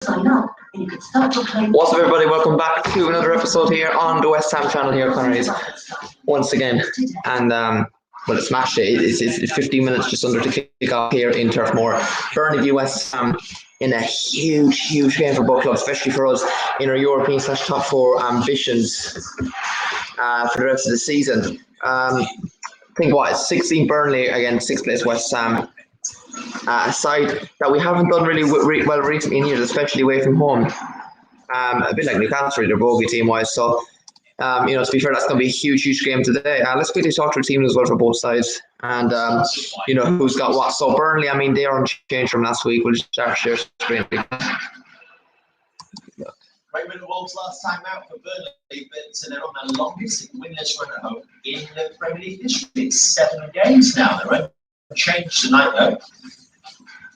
sign up and you can start your claim. What's up, everybody? Welcome back to another episode here on the Westham channel here, Connery's once again. And well, it's match day. It's 15 minutes just under to kick off here in Turf Moor. Burnley v Westham in a huge game for both clubs, especially for us in our European / top four ambitions for the rest of the season. I think what, 16 Burnley against 6th place West Ham. A side that we haven't done really well recently in years, especially away from home. A bit like Newcastle, they're bogey team-wise. So, to be fair, that's going to be a huge game today. Let's quickly talk to the team as well for both sides, and who's got what. So Burnley, I mean, they are unchanged from last week. We'll just share screen. Great win the Wolves last time out for Burnley, but they're on their longest winless run at home in the Premier League history. It's 7 games now. They're unchanged tonight, though.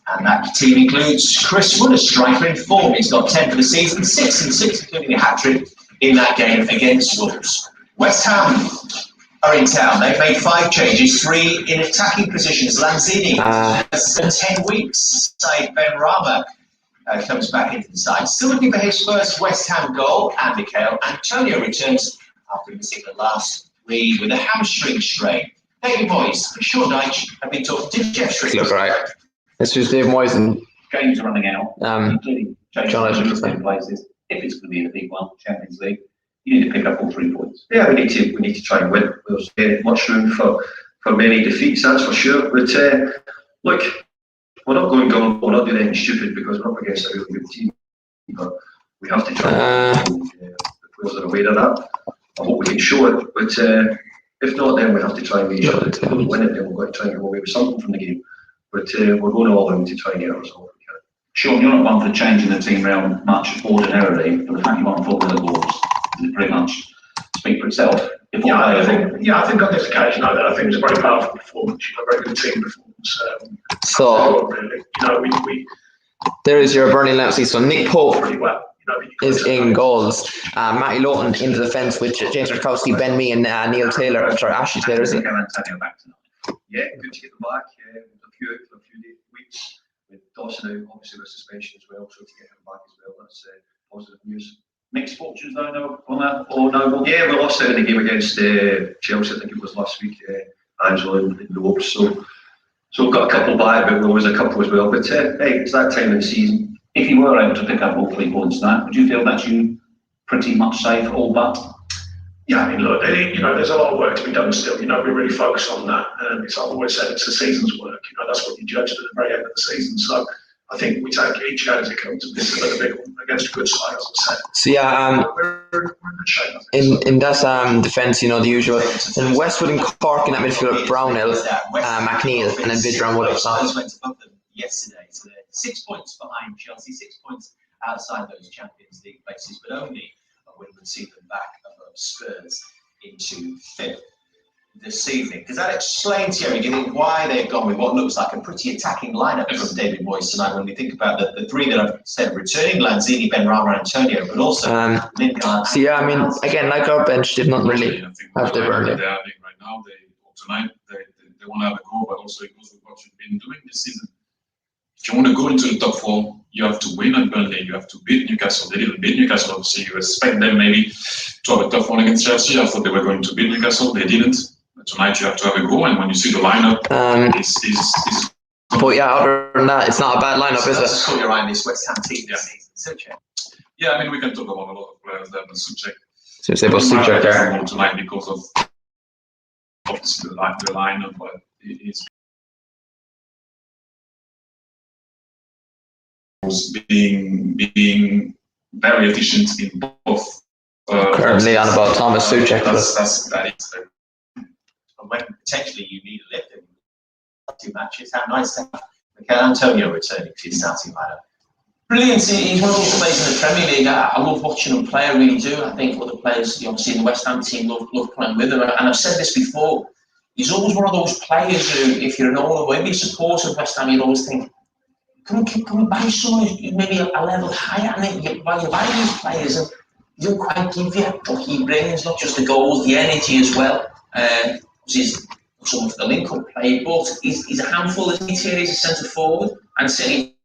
And that team includes Chris Wood, a striker in form. He's got 10 for the season, 6 and 6, including a hat-trick in that game against Wolves. West Ham are in town. They've made 5 changes, 3 in attacking positions. Lanzini for 10 weeks. Side Ben Rama comes back into the side. Still looking for his first West Ham goal. And Mikel Antonio returns after missing the last 3 with a hamstring strain. David Moyes and Sean Dyche have been talking to Jeff Strick. Look right. It's just Dave Moyes and games are running out, including John places. If it's going to be in the League One, Champions League, you need to pick up all 3 points. Yeah, we need to try and win. There's much room for many defeats, that's for sure. But look, we're not going goal. We're not doing anything stupid because we're up against a really good team. But we have to try and the players are aware of that. I hope we can show it. But if not, then we have to try and make sure that if we win it, then we've got to try and go away with something from the game. But we're going all in to try and get a result. Sean, you're not one for changing the team around much ordinarily, but the fact you want 4 minute goals is pretty much speak for itself. I think on this occasion, I think it was a very powerful performance, a very good team performance. We there is your Burnley lineup. So Nick Pope pretty well. Is in goals. Matty Lowton into the defence with James Rutkowski, Ben Mee, and Neil Taylor. Sorry, Ashley Taylor. Is it? Yeah, good to get them back. For a few weeks with Dawson out, obviously with suspension as well, so to get him back as well, that's positive news. Mixed fortunes though, no? Yeah, we lost out in the game against Chelsea, I think it was last week, Angelo in the Wolves, so we've got a couple back, but there was a couple as well, but hey, it's that time of the season. If you were able to pick up all 3 points tonight, would you feel that you pretty much safe all but? Yeah, I mean, look, there's a lot of work to be done still. We really focus on that. And as I've always said, it's a season's work. That's what you judge at the very end of the season. So I think we take each game as it comes. And this is a big one against a good side, as I said. So yeah, we're in good shape. in that defence, the usual. And Westwood and Cork in that midfield, Brownhill, McNeil, and then Vidra Wood up top. Went above them yesterday, so they're 6 points behind Chelsea, 6 points outside those Champions League places, but only a win would see them back above Spurs into 5th this evening. Does that explain, Thierry, do you think, why they've gone with what looks like a pretty attacking lineup from David Moyes tonight when we think about the 3 that I've said returning, Lanzini, Ben Rama, Antonio, but also Lingard? So yeah, I mean, again, like our bench did not really have the Burnley. They are doing right now, tonight, they want to have a goal, but also it goes with what you've been doing this season. If you want to go into the top 4, you have to win at Burnley. You have to beat Newcastle. They didn't beat Newcastle. Obviously, you expect them maybe to have a tough one against Chelsea. I thought they were going to beat Newcastle. They didn't. But tonight, you have to have a goal. And when you see the lineup, it's but yeah, other than that, it's not a bad lineup, is it? That's your eye this West Ham team this season. Yeah, I mean, we can talk about a lot of players there, but Suchek. So say about Suchek there tonight because of obviously the lineup, but it's being very efficient in both. Currently on about Thomas Suchek. That is. And when potentially you need a lift in 2 matches, how nice to have Mikel Antonio returning to your starting lineup. Brilliant. He's one of those players in the Premier League. I love watching him play, I really do. I think other players, obviously in the West Ham team, love playing with him. And I've said this before, he's always one of those players who, if you're an owner, maybe a supporter of West Ham, you'd always think, can we buy someone who's maybe a level higher? And while you buy these players, and he don't quite give you what he brings, not just the goals, the energy as well. He's someone for the link-up play, but he's a handful, isn't he? He's a centre forward, and certainly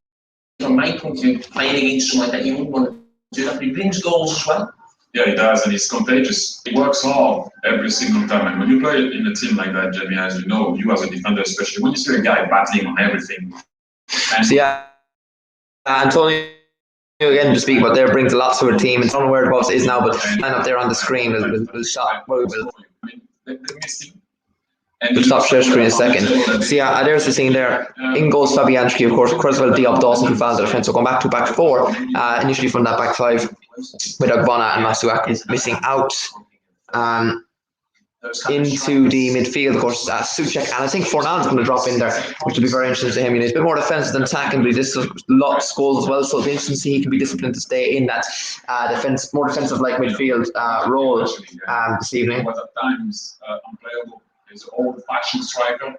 from my point of view, playing against someone like that, you wouldn't want to do that, but he brings goals as well. Yeah, he does, and he's contagious. He works hard every single time, and when you play in a team like that, Jamie, as you know, you as a defender, especially when you see a guy battling on everything. And So yeah, Antonio again to speak about there brings a lot to our team. And I don't know where the boss is now, but line up there on the screen will shot. I mean, they missed him. And We'll stop share screen in a second. So yeah, there's the scene there. In goals Fabianski, of course, Creswell, Diop, Dawson, Kuval, the defence. So going back to back four, initially from that back five, with Ogbonna and Masuaku missing out. Into the midfield, of course, Suchek, and I think Fornal's going to drop in there, which will be very interesting to him. You know, he's a bit more defensive than attacking, but he does lots of goals as well, so it's interesting to see he can be disciplined to stay in that more defensive like midfield role this evening. Was at times unplayable. He's an old-fashioned striker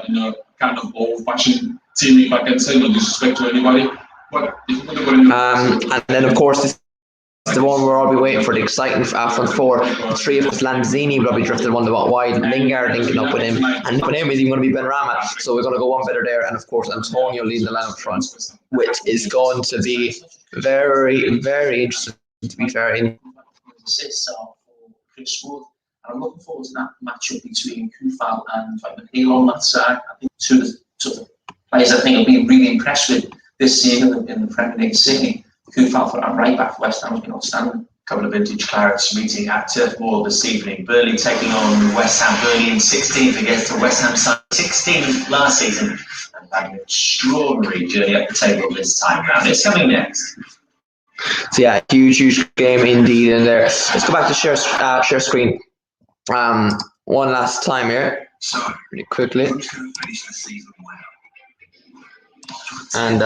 in a kind of old-fashioned team, if I can say, no disrespect to anybody. But if you're going to and then, of course, this is the one we're all be waiting for, the exciting front four. The three of us, Lanzini will be drifted one wide, Lingard linking up with him, and with him is even going to be Benrahma. So we're going to go one better there, and of course Antonio leading the line up front, which is going to be very, very interesting. To be fair, Assists are for Chris Wood, and I'm looking forward to that matchup between Kufal and McNeil on that side. I think two of the sort of players I think will be really impressed with this season in the Premier League. Certainly Kufal for that right back for West Ham has been outstanding. Couple of vintage clarets meeting at Turf Moor this evening. Burnley taking on West Ham. Burnley in 16th against the West Ham side 16th last season, and had an extraordinary journey up the table this time round. It's coming next. so yeah, huge game indeed in there. Let's go back to share screen one last time here, really quickly. And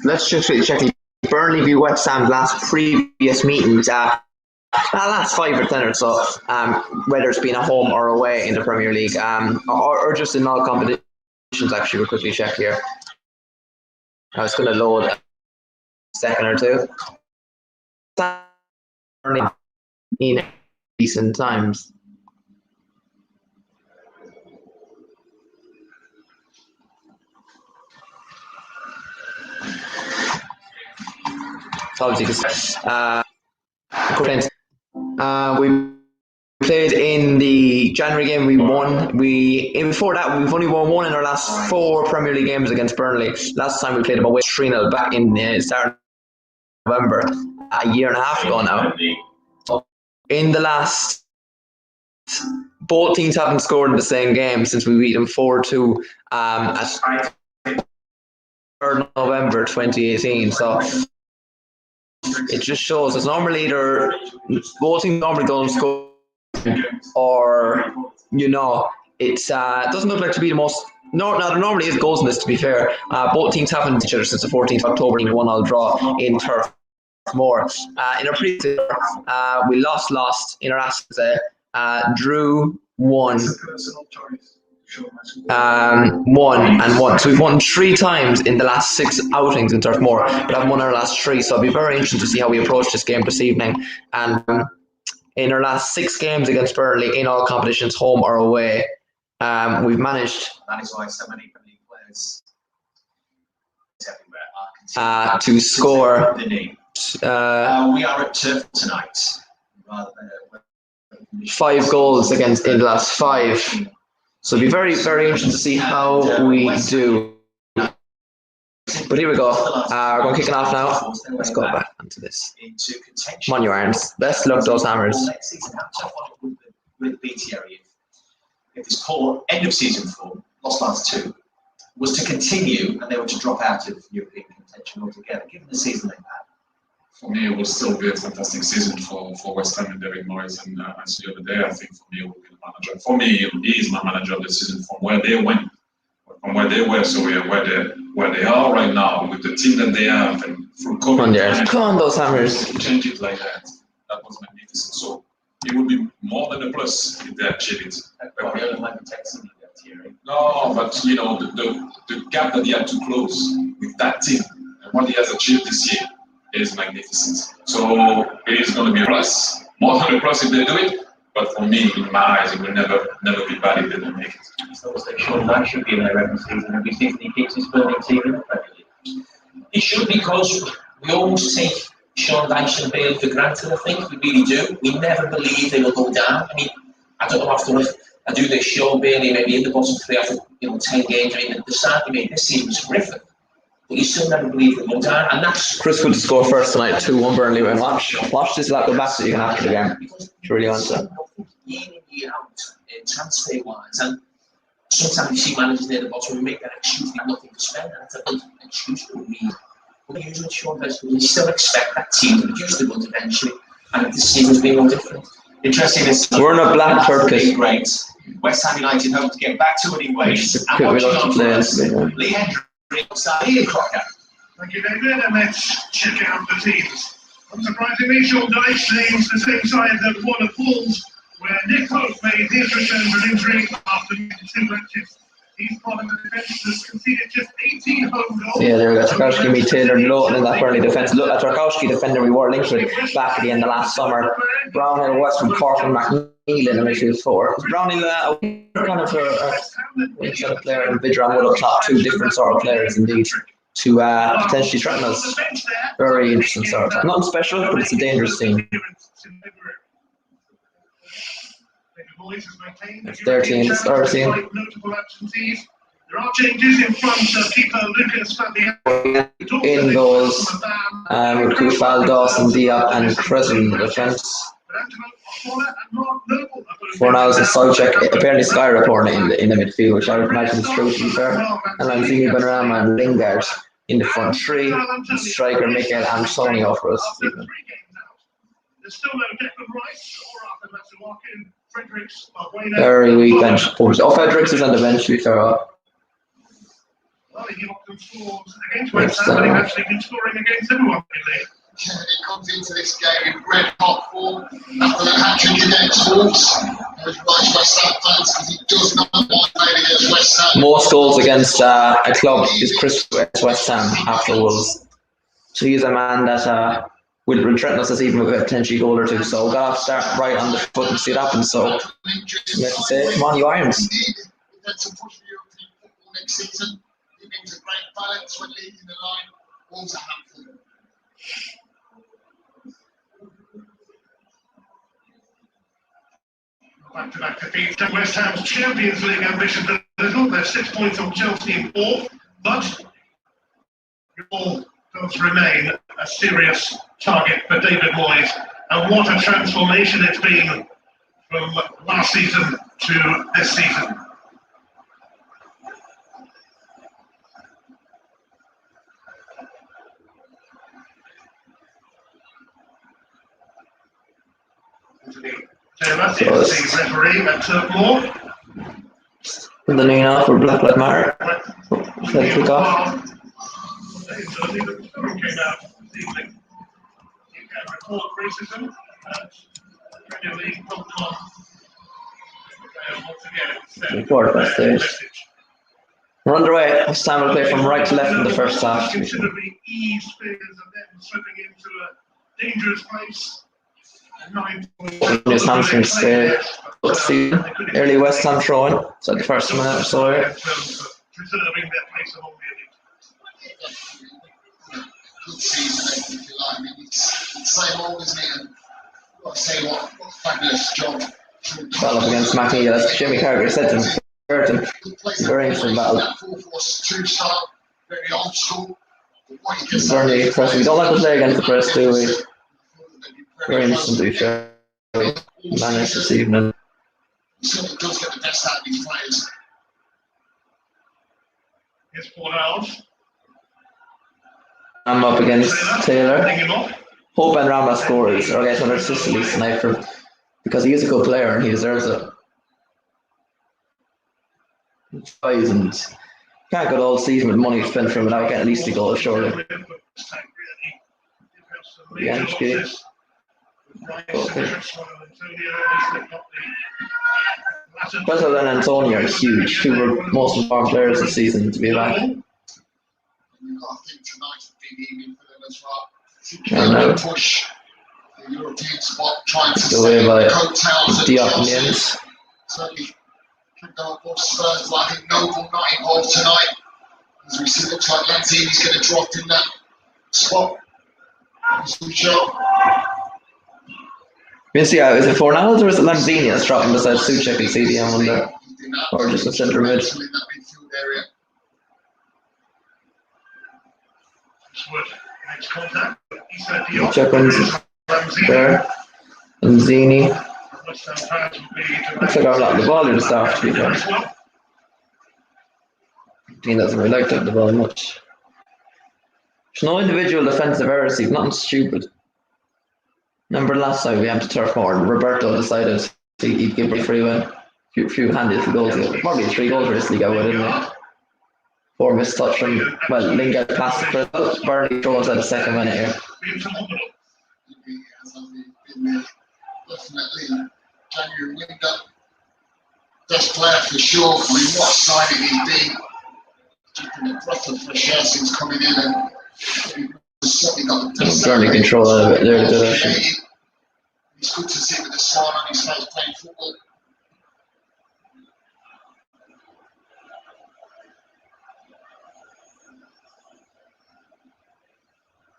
let's just really check Burnley v West Ham's last previous meetings. Last 5 or 10 or so, whether it's been a home or away in the Premier League, or just in all competitions. Actually, we'll quickly check here. I was going to load a second or two. In decent times. Obviously, because we played in the January game. We won. Before that, we've only won one in our last 4 Premier League games against Burnley. Last time we played about 3-0 back in the start of November, a year and a half ago now. In the last, both teams haven't scored in the same game since we beat them 4-2 at 3rd November 2018. So it just shows us normally both teams normally don't score, or it doesn't look like to be the most. No, there normally is goals in this. To be fair, both teams haven't each other since the 14th of October in a 1-1 draw in Turf Moor. In our previous, we lost in our last drew 1. 1 So we've won 3 times in the last 6 outings in Turf Moor, but haven't won our last 3. So it'll be very interesting to see how we approach this game this evening. And in our last 6 games against Burnley in all competitions, home or away, we've managed. That is why so many Premier League players everywhere are to score. we are at Turf tonight. 5 goals in the last 5. So it'll be very, very interesting to see how we do. But here we go. We're going to kick it off now. Let's go back onto this. Come on, you irons. Best luck, those hammers. Next season, how tough was it with BT area if this poor end of season form, lost last 2, was to continue and they were to drop out of European contention altogether, given the season they've had? For me, it will still be a fantastic season for West Ham and David Moyes. And as the other day, I think for me, he will be the manager. For me, he is my manager of the season from where they went, from where they were, so where they are right now with the team that they have, and from COVID. Come on, those hammers. Change it like that. That was magnificent. So it would be more than a plus if they achieve it. Guardiola might be texting you that, Thierry. No, but the gap that he had to close with that team and what he has achieved this year is magnificent. So it is going to be a plus, more than a plus if they do it. But for me, in my eyes, it will never be bad if they don't make it. So Sean Dyche should be in there every season. Every season he keeps his Burnley team in the Premier League. He should, because we almost take Sean Dyche and Bale for granted, I think. We really do. We never believe they will go down. I mean, I don't know after I do this show, Bailey, maybe in the bottom three after 10 games. I mean, the start they made this season was horrific. But you still never believe they'll go down. And that's Chris would score first tonight, 2-1 Burnley win. Watch this lap go back so you can after the game. because If you really want to. year in, year out, transfer wise. And sometimes you see managers near the bottom who make that excuse, we have nothing to spend. And it's an excuse for me. But usually, Sean Dyche, we still expect that team to reduce the runs eventually. And this season's been no different. Interesting this. We're in a black Turkish. Great. West Ham United hope to get back to winning ways. And We watching love on to play for us. us, Lee Hendricks, Ian Crocker. Thank you, David. And let's check out the teams. Unsurprisingly, Sean Dyche names the same side that won at Wolves, where Nick Pope made his return from injury after 2 matches. He's part of the defence that's conceded just 18 home goals. Yeah, there we go. Tarkowski, me, Taylor, and Lowton in that Burnley defence. Look, a Tarkowski defender we were linked with back at the end of last summer. Brownhill, Westham, Cork, and McNeil in the midfield 4. Brownhill, kind of a sort of player, and Vidram would have top 2 different sort of players indeed to potentially threaten us. Very interesting sort of. Nothing special, but it's a dangerous team. It's their team, it's our team. There are changes in front of keeper Lucas Fabian. In goals, Kufal, Dawson, Diop, and Creswell in the defence. Fornals and Solchek, apparently Sky reporting in the midfield, which I would imagine is true to be fair. And then Zini Benrahma and Lingard in the front 3. Striker Mikel Antonio for us. There's still no Declan Rice or Arthur Matsuwaka. Fredericks are way down. Very weak bench. Oh, Fredericks is on the bench, to be fair. Well, he often scores against West Ham, but he's actually been scoring against everyone lately. He comes into this game in red hot form after the hat-trick against Wolves. I was right West Ham fans because he does not mind playing against West Ham. Most goals against a club is Chris West Ham after Wolves. So he's a man that will threaten us this evening with a potentially goal or 2. So we've got to start right on the foot and see it happen. So we have to say, come on, you Irons. Indeed, we've had some push for European football next season. He brings a great balance when leading the line. Wolves a handful. Back-to-back defeats. West Ham's Champions League ambitions are little. They're 6 points on Chelsea in 4th, but it all does remain a serious target for David Moyes. And what a transformation it's been from last season to this season. Taylor is the referee at Turf Moor. With the knee off for Black Lives Matter. Let it kick off. Came out this evening. You can report racism at PremierLeague.com. Once again, Report that stage. We're underway. This time we'll play from right to left in the first half. Considerably eased fears of them slipping into a dangerous place. His hamstrings stay. Let's see. Early West Ham throwing. It's like the first minute or so here. Preserving their place among the elite. Good season, if you like. I mean, it's the same old, isn't it? And I've got to say, what a fabulous job. Well up against McNeil. That's Jimmy Carragher said to him. Burton. Very interesting battle. 4-4-2 style, very old school. Burnley press. We don't like to play against the press, do we? Very interesting to be fair. Managed this evening. He certainly does get the best out of his players. Here's Fornals. I'm up against Taylor. Hang him off. Hope and Rama scores or get another Sicily sniper because he is a good player and he deserves it. He tries and can't go all season with money spent for him without getting at least a goal, surely. Yansky. Okay. Better than Antonio is huge. 2 most important players this season to be back. I think tonight's a big evening for them as well. Push the European spot, trying to Go away stay by on the coattails of Diop in the Chelsea. end. Certainly can go above Spurs, but I think Noble not involved tonight. As we see, looks like Lanzini's going to drop in that spot. Suchek. You see, is it Fornals or is it Lanzini that's dropping beside Suchek and CDM on there? Or just a centre mid? In that midfield area. Wood makes contact. Issa Diop. Check on Lanzini. there. Lanzini. West Ham fans will be Looks like I'm not the ball here this after, to be fair. as well. He doesn't really like to have the ball much. There's no individual defensive errors, he's nothing stupid. Remember last time we had to turf more and Roberto decided he'd give a free win. Few handy goals. Probably 3 goals for this league, I would, isn't it? 4 missed touch from, well, Lingard passed the Chris. Burnley throws at the second minute here. Definitely January window. Best player for sure. I mean, what a signing he's been. Keeping a breath of fresh air since coming in, and certainly got the best. Burnley control a little bit there, good actually. It's good to see with the smile on his face playing football.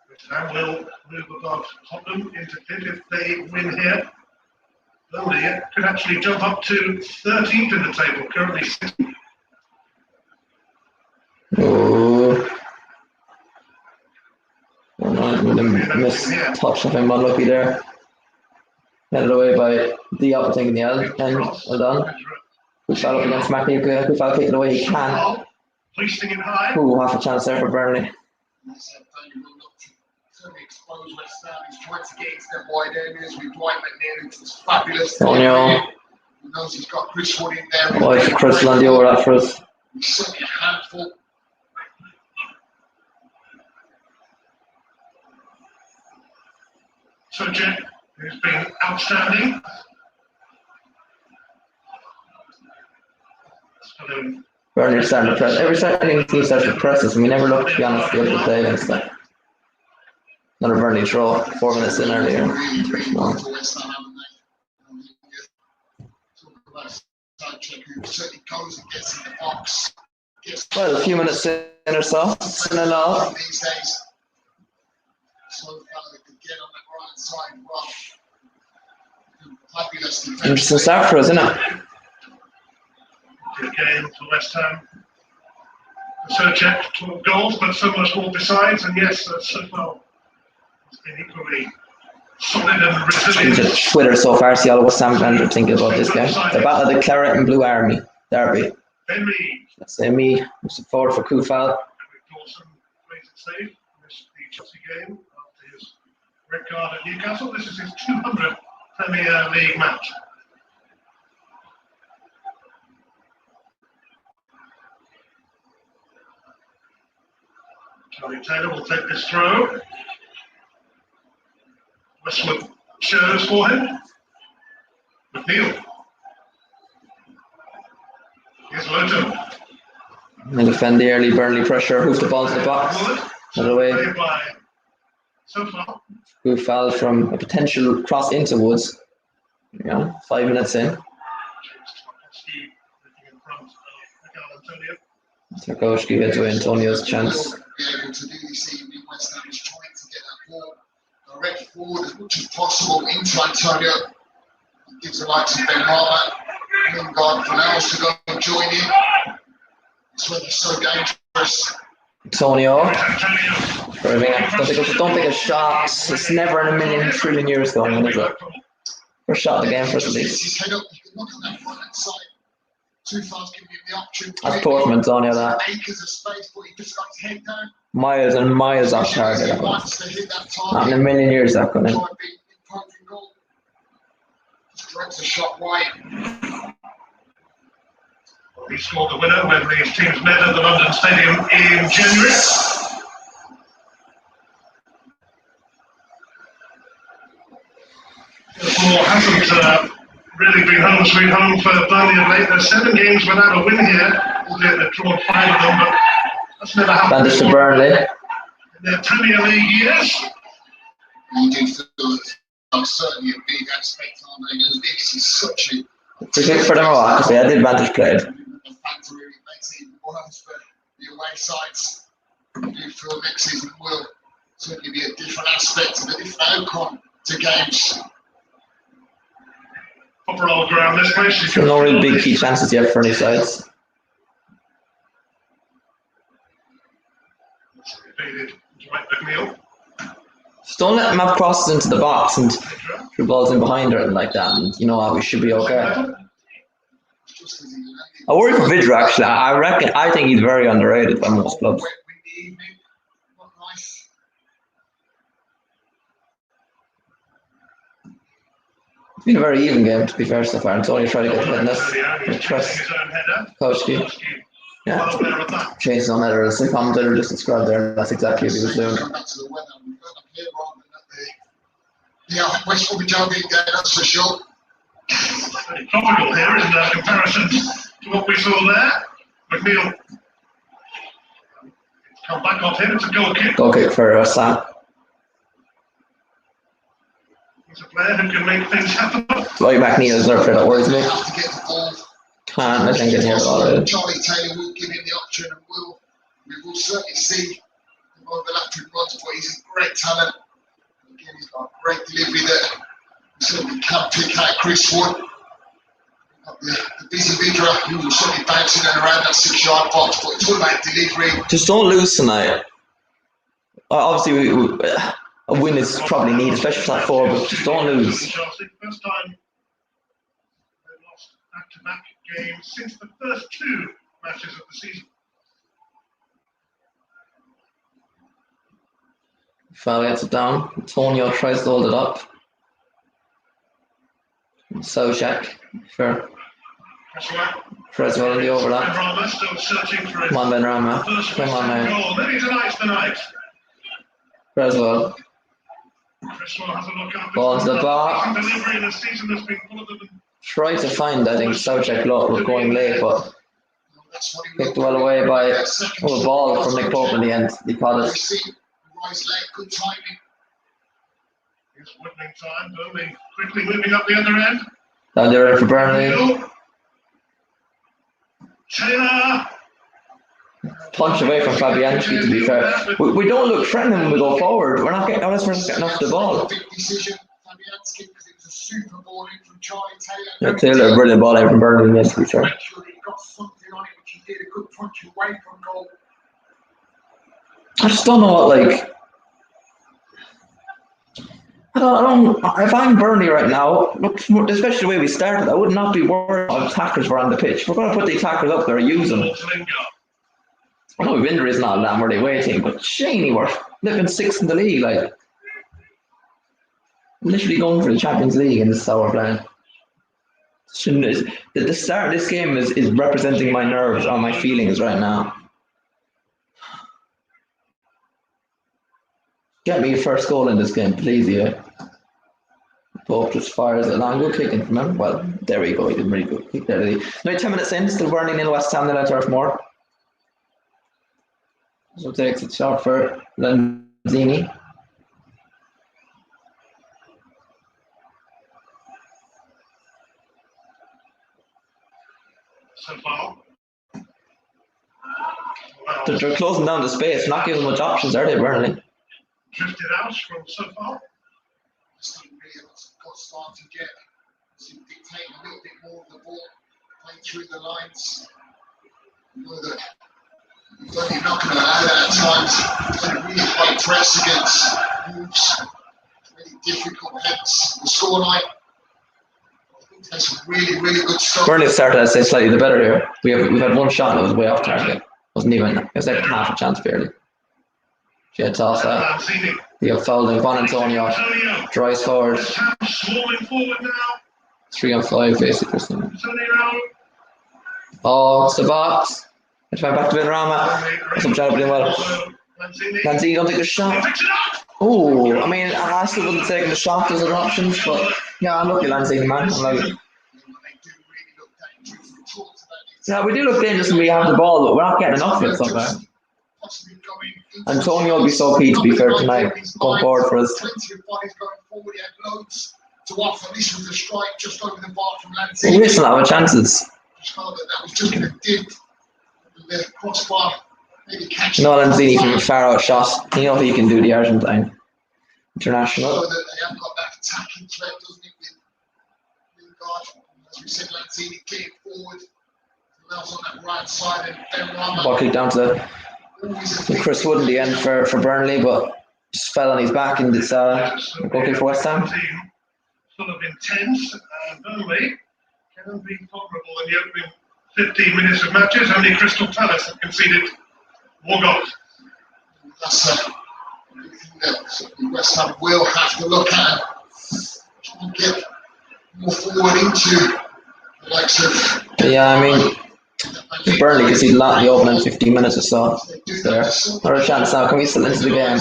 West Ham will move above Tottenham into 5th if they win here. Burnley could actually jump up to 13th in the table, currently 6th. Oh. Missed touch of him, unlucky there. Headed away by Diop, I think, in the end. Well done. Kufal up against Mackie. Kufal kicking away, he can. Hoisting it high. Ooh, half a chance there for Burnley. Certainly expose West Ham. He's trying to get into them wide areas with Dwight McNeil, which was fabulous. Tonio. He knows he's got Chris Wood in there. Why is Chris Landior that for us? He's certainly a handful. Suchek, who's been outstanding. Burnley are starting to press. Every second team starts to press us, and we never look, to be honest, to be able to play against them. Another Burnley draw, 4 minutes in earlier. No. Well, a few minutes in or so, in and out. Interesting start for us, isn't it? Good game for West Ham. Suchek 12 goals, but so much more besides, and yes, so far has been equally solid and resilient. Twitter so far, see all of West Ham fans are thinking about this game. The battle of the Claret and Blue Army derby. Henry. Let's say me, I'm support for Kufal. Dawson plays it safe. Missed the Chelsea game after his red card at Newcastle. This is his 200th Premier League match. Charlie Taylor will take this throw. Westwood shows for him. McNeil. Here's Loto. And defend the early Burnley pressure, hoof the ball to the box. Another way. So far. Kufal from a potential cross into Woods. Yeah, 5 minutes in. Tarkowski gets away Antonio's chance. Be able to do this evening. West Ham is trying to get that ball direct forward as much as possible into Antonio. It gives the likes of Ben Rama, Lingard, Fornals to go and join in. It's where they're so dangerous. Antonio. Don't take a shot. It's never in a million trillion years going, is it? First shot of the game for us at least. His head up, you can look on that right hand side. Too fast giving him the option. That's poor from Antonio, that. Acres of space, but he just got his head down. Miles and miles off target. That one. Not in a million years that could have. Just directs a shot wide. Well, he scored the winner when these teams met at the London Stadium in January. Liverpool hasn't really been home sweet home for Burnley of late. There's 7 games without a win here, albeit they've drawn 5 of them, but that's never happened Bandage to Burnley. in their Premier League years. You do feel are certainly a big aspect, aren't they? Because this is such a Free kick for them or what? Because they had the advantage played. factor. It makes it even worse for the away sides. I do feel next season will certainly be a different aspect and a different outcome to games. Upper all ground, this place. So no real big key chances yet for any sides. McNeil. Just don't let them have crosses into the box and through balls in behind her and like that, and you know what, we should be okay. Just as he landed. I worry for Vidra actually. I think he's very underrated by most clubs. Wet windy evening. Not nice. It's been a very even game to be fair so far. It's only trying to get hit in this. I trust His own header. Coach. Yeah. Well, there at that. Chasing on that, or as the commentator just described there, that's exactly what he was doing. Come back to the weather. We've got up here rather than at the West Bromwich game, that's for sure. Very topical here in comparison to what we saw there. McNeil. Come back off him, it's a goal kick. Goal kick for Sam. He's a player who can make things happen. Lloyd McNeil is there for that worries me. Have to get the ball. Can't, I think, get here already. Charlie Taylor will give him the option and we will certainly see the overlapping runs, but he's a great talent. Again, he's got a great delivery there. We certainly can't pick out Chris Wood. The busy Vidra, who will certainly bouncing around that 6-yard box, but it's all about delivery. Just don't lose tonight. Obviously, a win is probably needed, especially for that 4, but just don't lose. Chelsea, first time they've lost back-to-back games since the first 2 matches of the season. Foul gets it down. Antonio tries to hold it up. Sojak for Creswell in the overlap. Benrahma still searching for his Come on, Benrahma. first Come on, mate. goal. Maybe tonight's the night. Creswell. Cresswell has a look up. Ball to the bar. Delivery in a season that's been full of them. Try to find, I think, Sojak was going late, but picked well away by a ball from Nick Pope in the end. He caught it. Rise late, good timing. It's whipping time. Burnley quickly moving up the other end. Down there for Burnley. Taylor. Punch away from Fabianski, to be fair. We don't look threatening when we go forward. We're not getting, unless we're not getting off the ball. Big decision, Fabianski, because it was a super ball in from Charlie Taylor. Yeah, Taylor, brilliant ball out from Burnley, yes, to be fair. Make sure that he got something on it, which he did, a good punch away from goal. I just don't know what, like. I don't. If I'm Burnley right now, look, especially the way we started, I would not be worried if attackers were on the pitch. We're going to put the attackers up there and use them. I know injuries not that were they waiting, but Shaney were living 6th in the league, like literally going for the Champions League in this hour plan. The start of this game is representing my nerves or my feelings right now. Get me a first goal in this game, please, yeah. Pope just fires it along. Good kicking from him. Well, there we go. He did a really good kick there. Now 10 minutes in, still Burnley in Westham, then Turf Moor. So takes it shot for Lanzini. So far. They're closing down the space, not giving much options, are they, Burnley? Drifted out from so far. Just didn't really got started yet. So dictating a little bit more of the ball, playing through the lines. You know that you're not going to allow that at times. Playing a really high press against moves. Really difficult, hence the scoreline. I think that's some really, really good stuff. Burnley started, I'd say, slightly the better here. We've had one shot that was way off target. Wasn't even, it was like half a chance barely. She had tossed that. He got fouled in. Juan Antonio drives forward. Swarming forward now. 3-on-5 basically. Oh, it's the box. It's back to Benrahma. Some job doing well. Lanzini don't take the shot. Oh, I mean, I still wouldn't take the shot as other options, but yeah, I'm lucky Lanzini, man. I'm like, yeah, we do look dangerous when we have the ball, but we're not getting enough of it sometimes. possibly going into Antonio will be so key to be fair tonight. Going forward for us. Plenty of bodies going forward. He had loads to offer. This was a strike just over the bar from We Lanzini. still have our chances. Just felt that was just a dip. The crossbar maybe catching. No, Lanzini from a far out shot. You know he can do, the Argentine international. So that they have got that attacking threat, doesn't it? With Lingard, as we said, Lanzini getting forward. Allows on that right side and Ben Ball kick down to Chris Wood in the end for Burnley, but just fell on his back in this goal kick for West Ham. Sort of intense. Burnley can be tolerable in the opening 15 minutes of matches. Only Crystal Palace have conceded 4 goals. That's that West Ham will have to look at try and get more forward into the likes of. Yeah, I mean, Burnley conceded a lot in the opening 15 minutes or so. There. Not a chance now. Can we still into the game?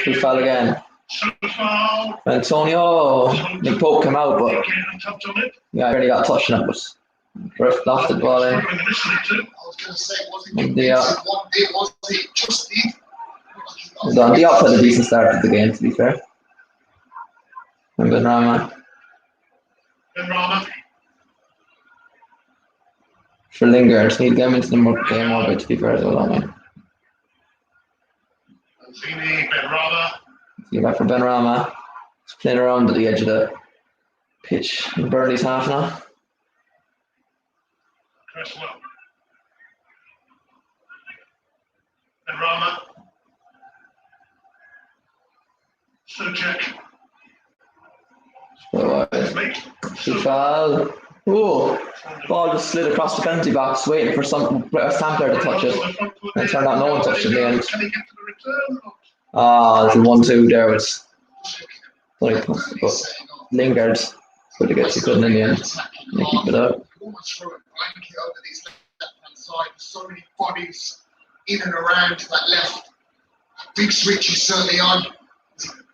We fell again. Antonio, Nick Pope came out, but yeah, I really got touched on it, but ref lofted the ball in. I was going to say, was it one bit? Was it just the? Diop had a decent start to the game, to be fair. And Benrahma. For Lingard, just need to get him into the game more bit, to be fair as well, don't we? Get back for Benrahma. He's playing around at the edge of the pitch in Burnley's half now. Cresswell. Benrahma. Suchek. Foul. Oh, ball just slid across the penalty box, waiting for some West Ham player to touch it. And it turned out no one touched it in the end. Can he get to the return? Ah, the 1-2 there was like, but Lingard could have get, he couldn't in the end. They keep it out. Almost throw a blanket over this left-hand side. So many bodies in and around that left. Big switch is certainly on.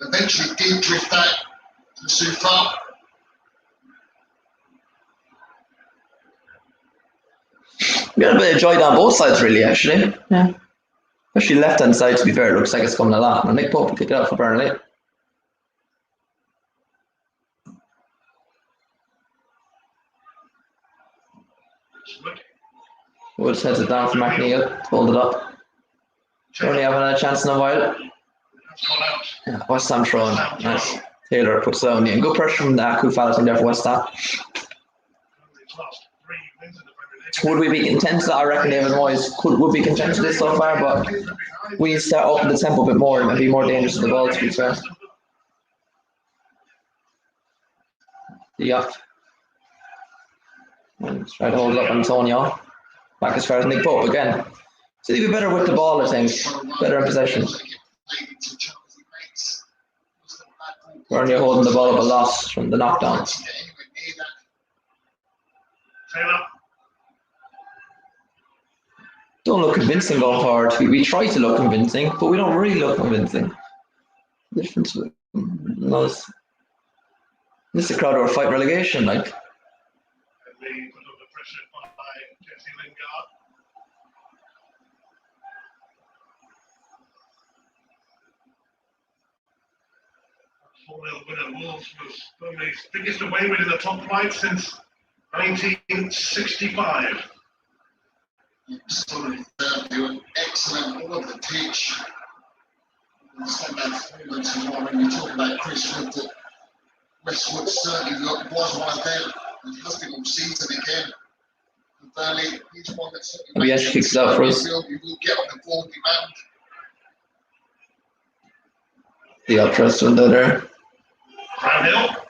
Eventually did drift out to the Sufa. We got a bit of joy down both sides, really, actually. Yeah. Especially left hand side, to be fair, it looks like it's coming a lot. And Nick Pope will kick it out for Burnley. Woods heads it down for McNeil, hold it up. Burnley haven't had a chance in a while. Yeah, West Ham throwing. Nice. Taylor puts it on. And good pressure from the Koufalas in there for West Ham. Would we be content to that? I reckon David Moyes would be content to this so far, but we need to start upping the tempo a bit more and be more dangerous with the ball, to be fair. Yeah. And try to hold it up Antonio. Back as far as Nick Pope again. So he'd be better with the ball, I think. Better in possession. Burnley holding the ball up a loss from the knockdown. Don't look convincing going forward. We try to look convincing, but we don't really look convincing. The difference with this is a crowd who are fighting relegation, like. Winner Wolves was Burnley's biggest away win in the top flight since 1965. Absolutely, they were excellent all over the pitch. When we talk about Chris Wood, that Westwood certainly was one of them. He has been all season again. And Burnley, he's one that certainly actually kicks it out for us. We will get on the ball demand. The up-trust window there.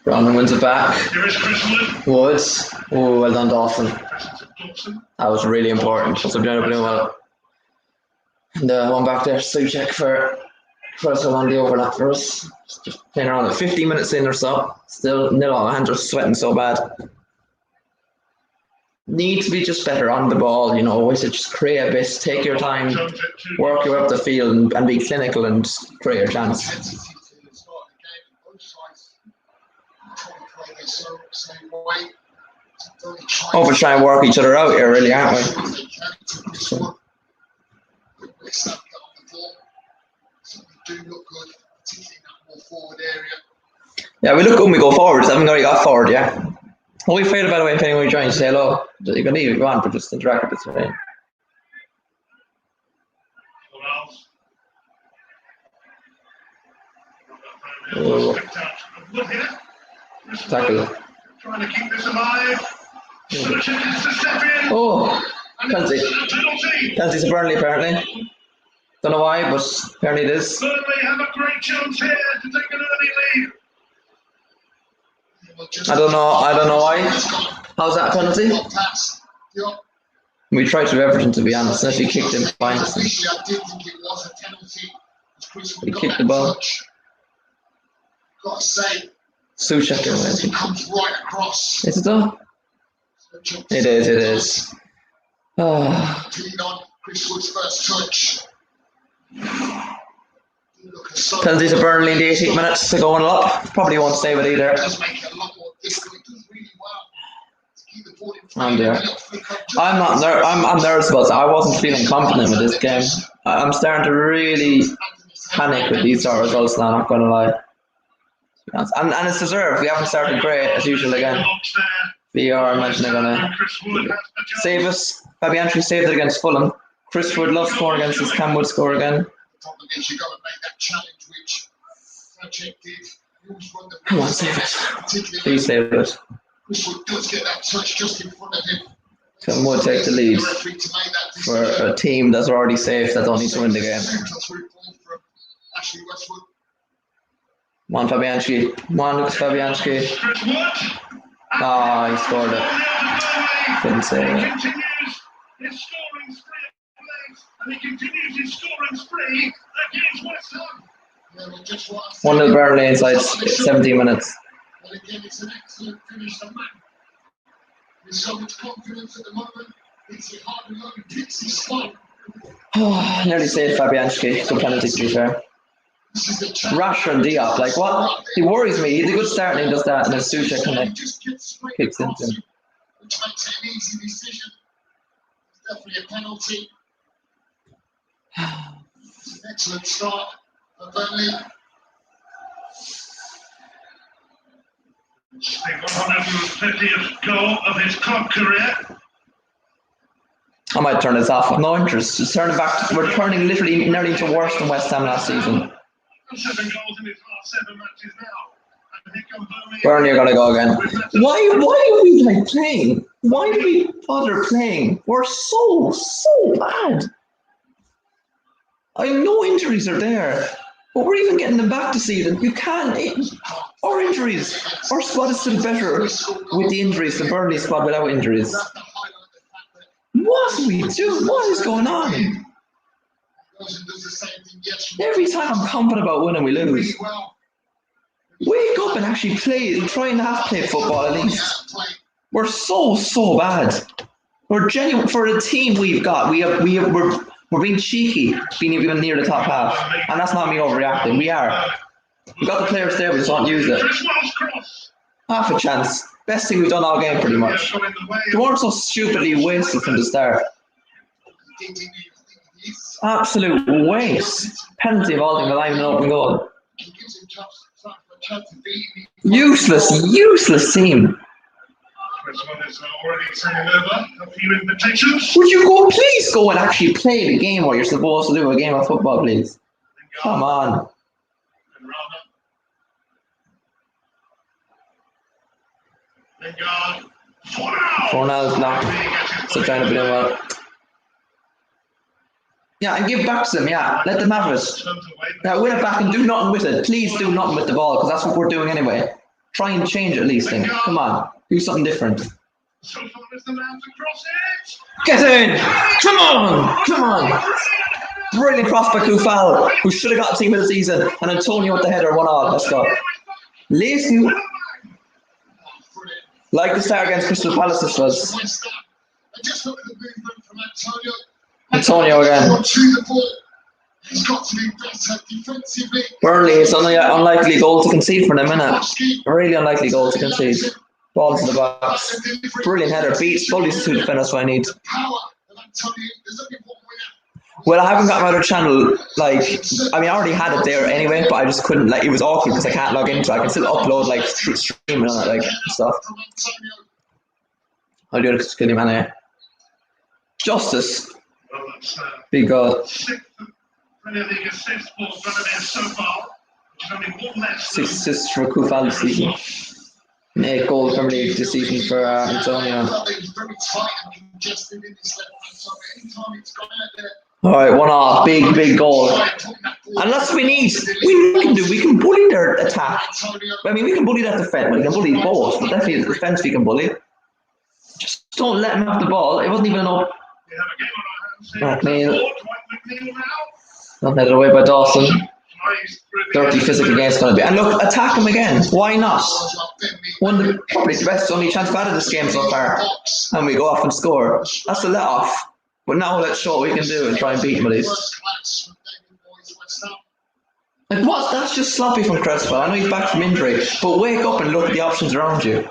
Brownhill wins it back. Woods. Oh, well done, Dawson. That was really important. So doing well. And one back there, Suchek for us on the overlap for us. Just playing around at 15 minutes in or so. Still nil all. Hands are sweating so bad. Need to be just better on the ball, you know. Always just create a bit, take your time, work your way up the field and be clinical and create your chance. Over try and work each other out here, really, aren't we? Westham get on the ball. Something do look good, particularly in that more forward area. Yeah, we look good when we go forward. I haven't already got forward, yeah. Well, we failed, by the way, if anyone joins, say hello. You can leave if you want, but just interact with us, right? Oh. Tackle. Trying to keep this alive. Oh, penalty. Penalty to Burnley, apparently. Don't know why, but apparently it is. Burnley have a great chance here to take an early lead. I don't know why. How's that a penalty? We tried to Everton, to be honest. Unless he kicked him fine. He kicked the ball. Got to say, Souček it comes right across. Is it though? It is. Oh. Clean on Chris Wood's first touch. Penalty to Burnley in the 18 minutes to go on up. Probably won't save it either. It does make it a lot more difficult. It does really well to keep the ball in I'm front. there. I'm nervous about it. I wasn't feeling confident with this game. I'm starting to really panic with these sort of results now, I'm not going to lie. And it's deserved. We haven't started great as usual again. VR, I imagine they're going to save us. Fabianski saved it against Fulham. Chris Wood loves scoring against us. Cam Wood score again. The problem is you've got to make that challenge, which Sajek did. You always run the Come on, save it. Please save it. Chris Wood does get that touch just in front of him. Cam Wood take the lead for a team that's already safe that don't need to win the game. Come on, Fabianski. Come on, Lucas Fabianski. Ah, he scored it. Couldn't save it. His scoring spree at place, and he continues his scoring spree against Westham. 1-0 Burnley inside 17 minutes. Well, again, it's an excellent finish for man. With so much confidence at the moment, it's a hard and low, picks his spot. Nearly saved Fabianski. Good penalty, to be fair. Rasher and Diop, like what? He worries me. He's a good start and he does that, and then Souček kicks into him. Which makes it an easy decision. Definitely a penalty. It's an excellent start for Burnley. The 150th goal of his club career. I might turn this off. I've no interest. Just turn it back. We're turning literally nearly into worse than West Ham last season. 7 goals in his last 7 matches now. Burnley are gonna go again. Why are we like playing? Why do we bother playing? We're so bad. I know injuries are there, but we're even getting them back to season. You can't. Our injuries. Our squad is still better with the injuries than Burnley squad without injuries. What are we doing? What is going on? Every time I'm confident about winning, we lose. Wake up and actually play. Try and play football at least. We're so bad. We're genuine for the team we've got. We're being cheeky, being even near the top half, and that's not me overreacting. We are. We've got the players there, we just won't use it. Half a chance. Best thing we've done all game, pretty much. They weren't so stupidly wasted from the start. Absolute waste. Penalty of all things, not even an open goal. Useless team. Would you go, please go and actually play the game what you're supposed to do, a game of football, please? Come on. Fornell's locked. So trying to put him out. Yeah, and give back to them, yeah. Let them have it. Yeah, win it back and do nothing with it. Please do nothing with the ball, because that's what we're doing anyway. Try and change it at least, then. Come on. Do something different. Get in! Come on! Brilliant cross by Kufal, who should have got team of the season, and Antonio with the header, 1-1. Let's go. Lacy. Like the start against Crystal Palace, this was. Just look at the movement from Antonio. Antonio again. He's got to be better defensively. Burnley, it's only an unlikely goal to concede for them, isn't it? A really unlikely goal to concede. Ball to the box. Brilliant header. Beats fully to defend us what I need. Well, I haven't got my other channel. Like, I mean, I already had it there anyway, but I just couldn't. Like, it was awkward because I can't log into it. I can still upload like streaming on it, like stuff. I'll do it, skinny man here. Justice. Well, that's Big God. sixth Premier League assists for Burnley so far, which is only one less. 6 assists for Kufal this season. And 8 goals Premier League this season for Antonio. Alright, 1-1. Big goal. And that's what we need. We can bully their attack. I mean, we can bully that defense. We can bully both, but definitely the defense we can bully. Just don't let them have the ball. It wasn't even an up. Not headed away by Dawson. Dirty physical against going to be. And look, attack him again. Why not? Probably the best only chance we've had in this game so far. And we go off and score. That's a let off. But now let's show what we can do and try and beat him at least. Like what? That's just sloppy from Cresswell. I know he's back from injury, but wake up and look at the options around you.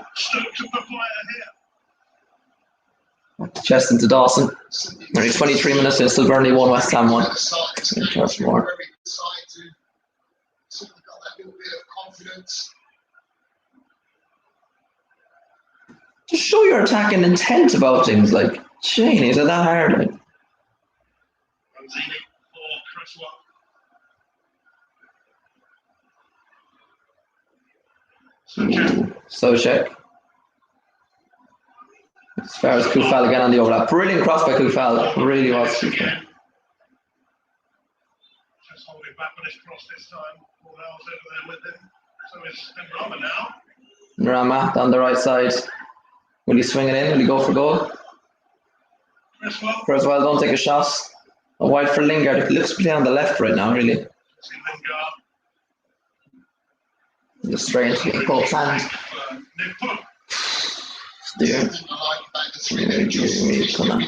Chest into Dawson. Only 23 minutes in, still Burnley 1, West Ham 1. More. Just show your attacking intent about things, like, Shane, is it that hard? Like? So check. As far as Kufal again on the overlap. Brilliant cross by Kufal. Really was. Just holding back on his cross this time. All else over there with him. So it's Rama now. Rama down the right side. Will he swing it in? Will he go for goal? Cresswell, don't take a shot. A wide for Lingard. It looks to play on the left right now, really. Just straight into the Pope's hand. Dear. Come on.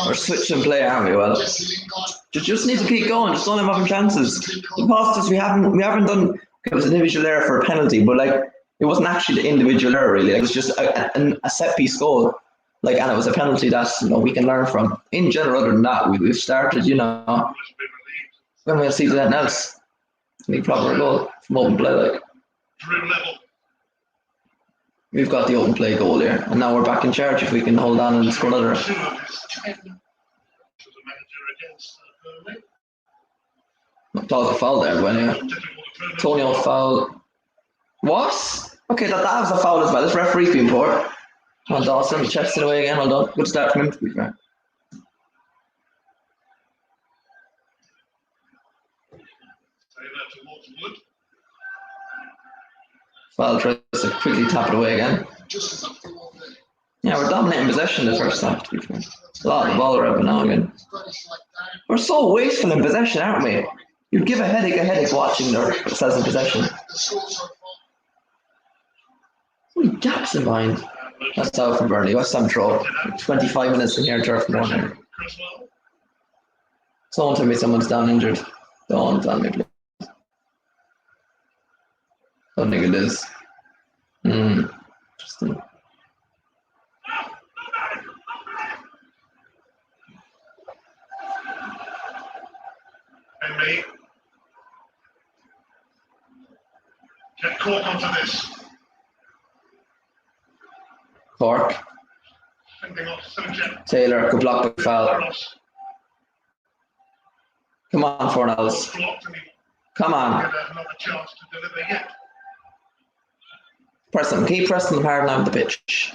We're switching play, aren't we? Well, just need to keep going. Just don't let them have chances. The past us, we haven't done. It was an individual error for a penalty, but like it wasn't actually the individual error really. It was just a set piece goal. Like, and it was a penalty that we can learn from. In general, other than that, we've started. When we'll see that else. Need proper goal from open play, like. We've got the open play goal here, and now we're back in charge if we can hold on and score another. That was a foul there, but anyway. Antonio foul. What? Okay, that was a foul as well. This referee's being poor. Come on, Dawson, chest it away again. Hold on. Good start from him, to be fair. Foul tries to quickly tap it away again. Yeah, we're dominating possession the first half, to be fair. A lot of the ball around now again. We're so wasteful in possession, aren't we? You'd give a headache watching ourselves in possession. What gaps in mind? That's out from Burnley. Westham throw. 25 minutes in here, turf from one. Don't tell me someone's down injured. Don't tell me, please. Don't think it is. Interesting. Henry. Get Cork onto this. Cork. Taylor could block the foul. Come on, Fornells. Come on. Press them. Keep pressing them hard now on the pitch.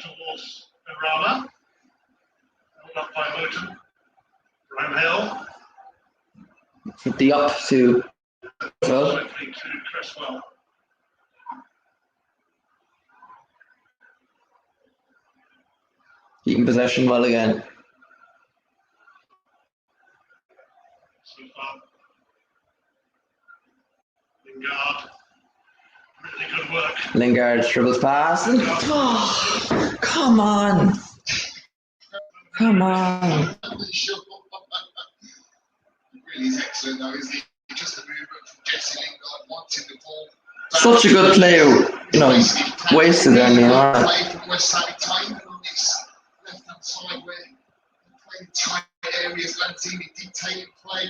Towards Rama. Held up by Luton. Ryan Hill. The up to Cresswell. Keeping possession well again. Lingard. Really good work. Lingard dribbles past. Oh, come on. Come on. Sure. Really is excellent though, isn't he? Just a movement from Jesse Lingard wanting the ball. Such a good play, you know, wasted there in the arm. Play from West Ham time on this left-hand side where they're playing tight areas, Lanzini dictating play.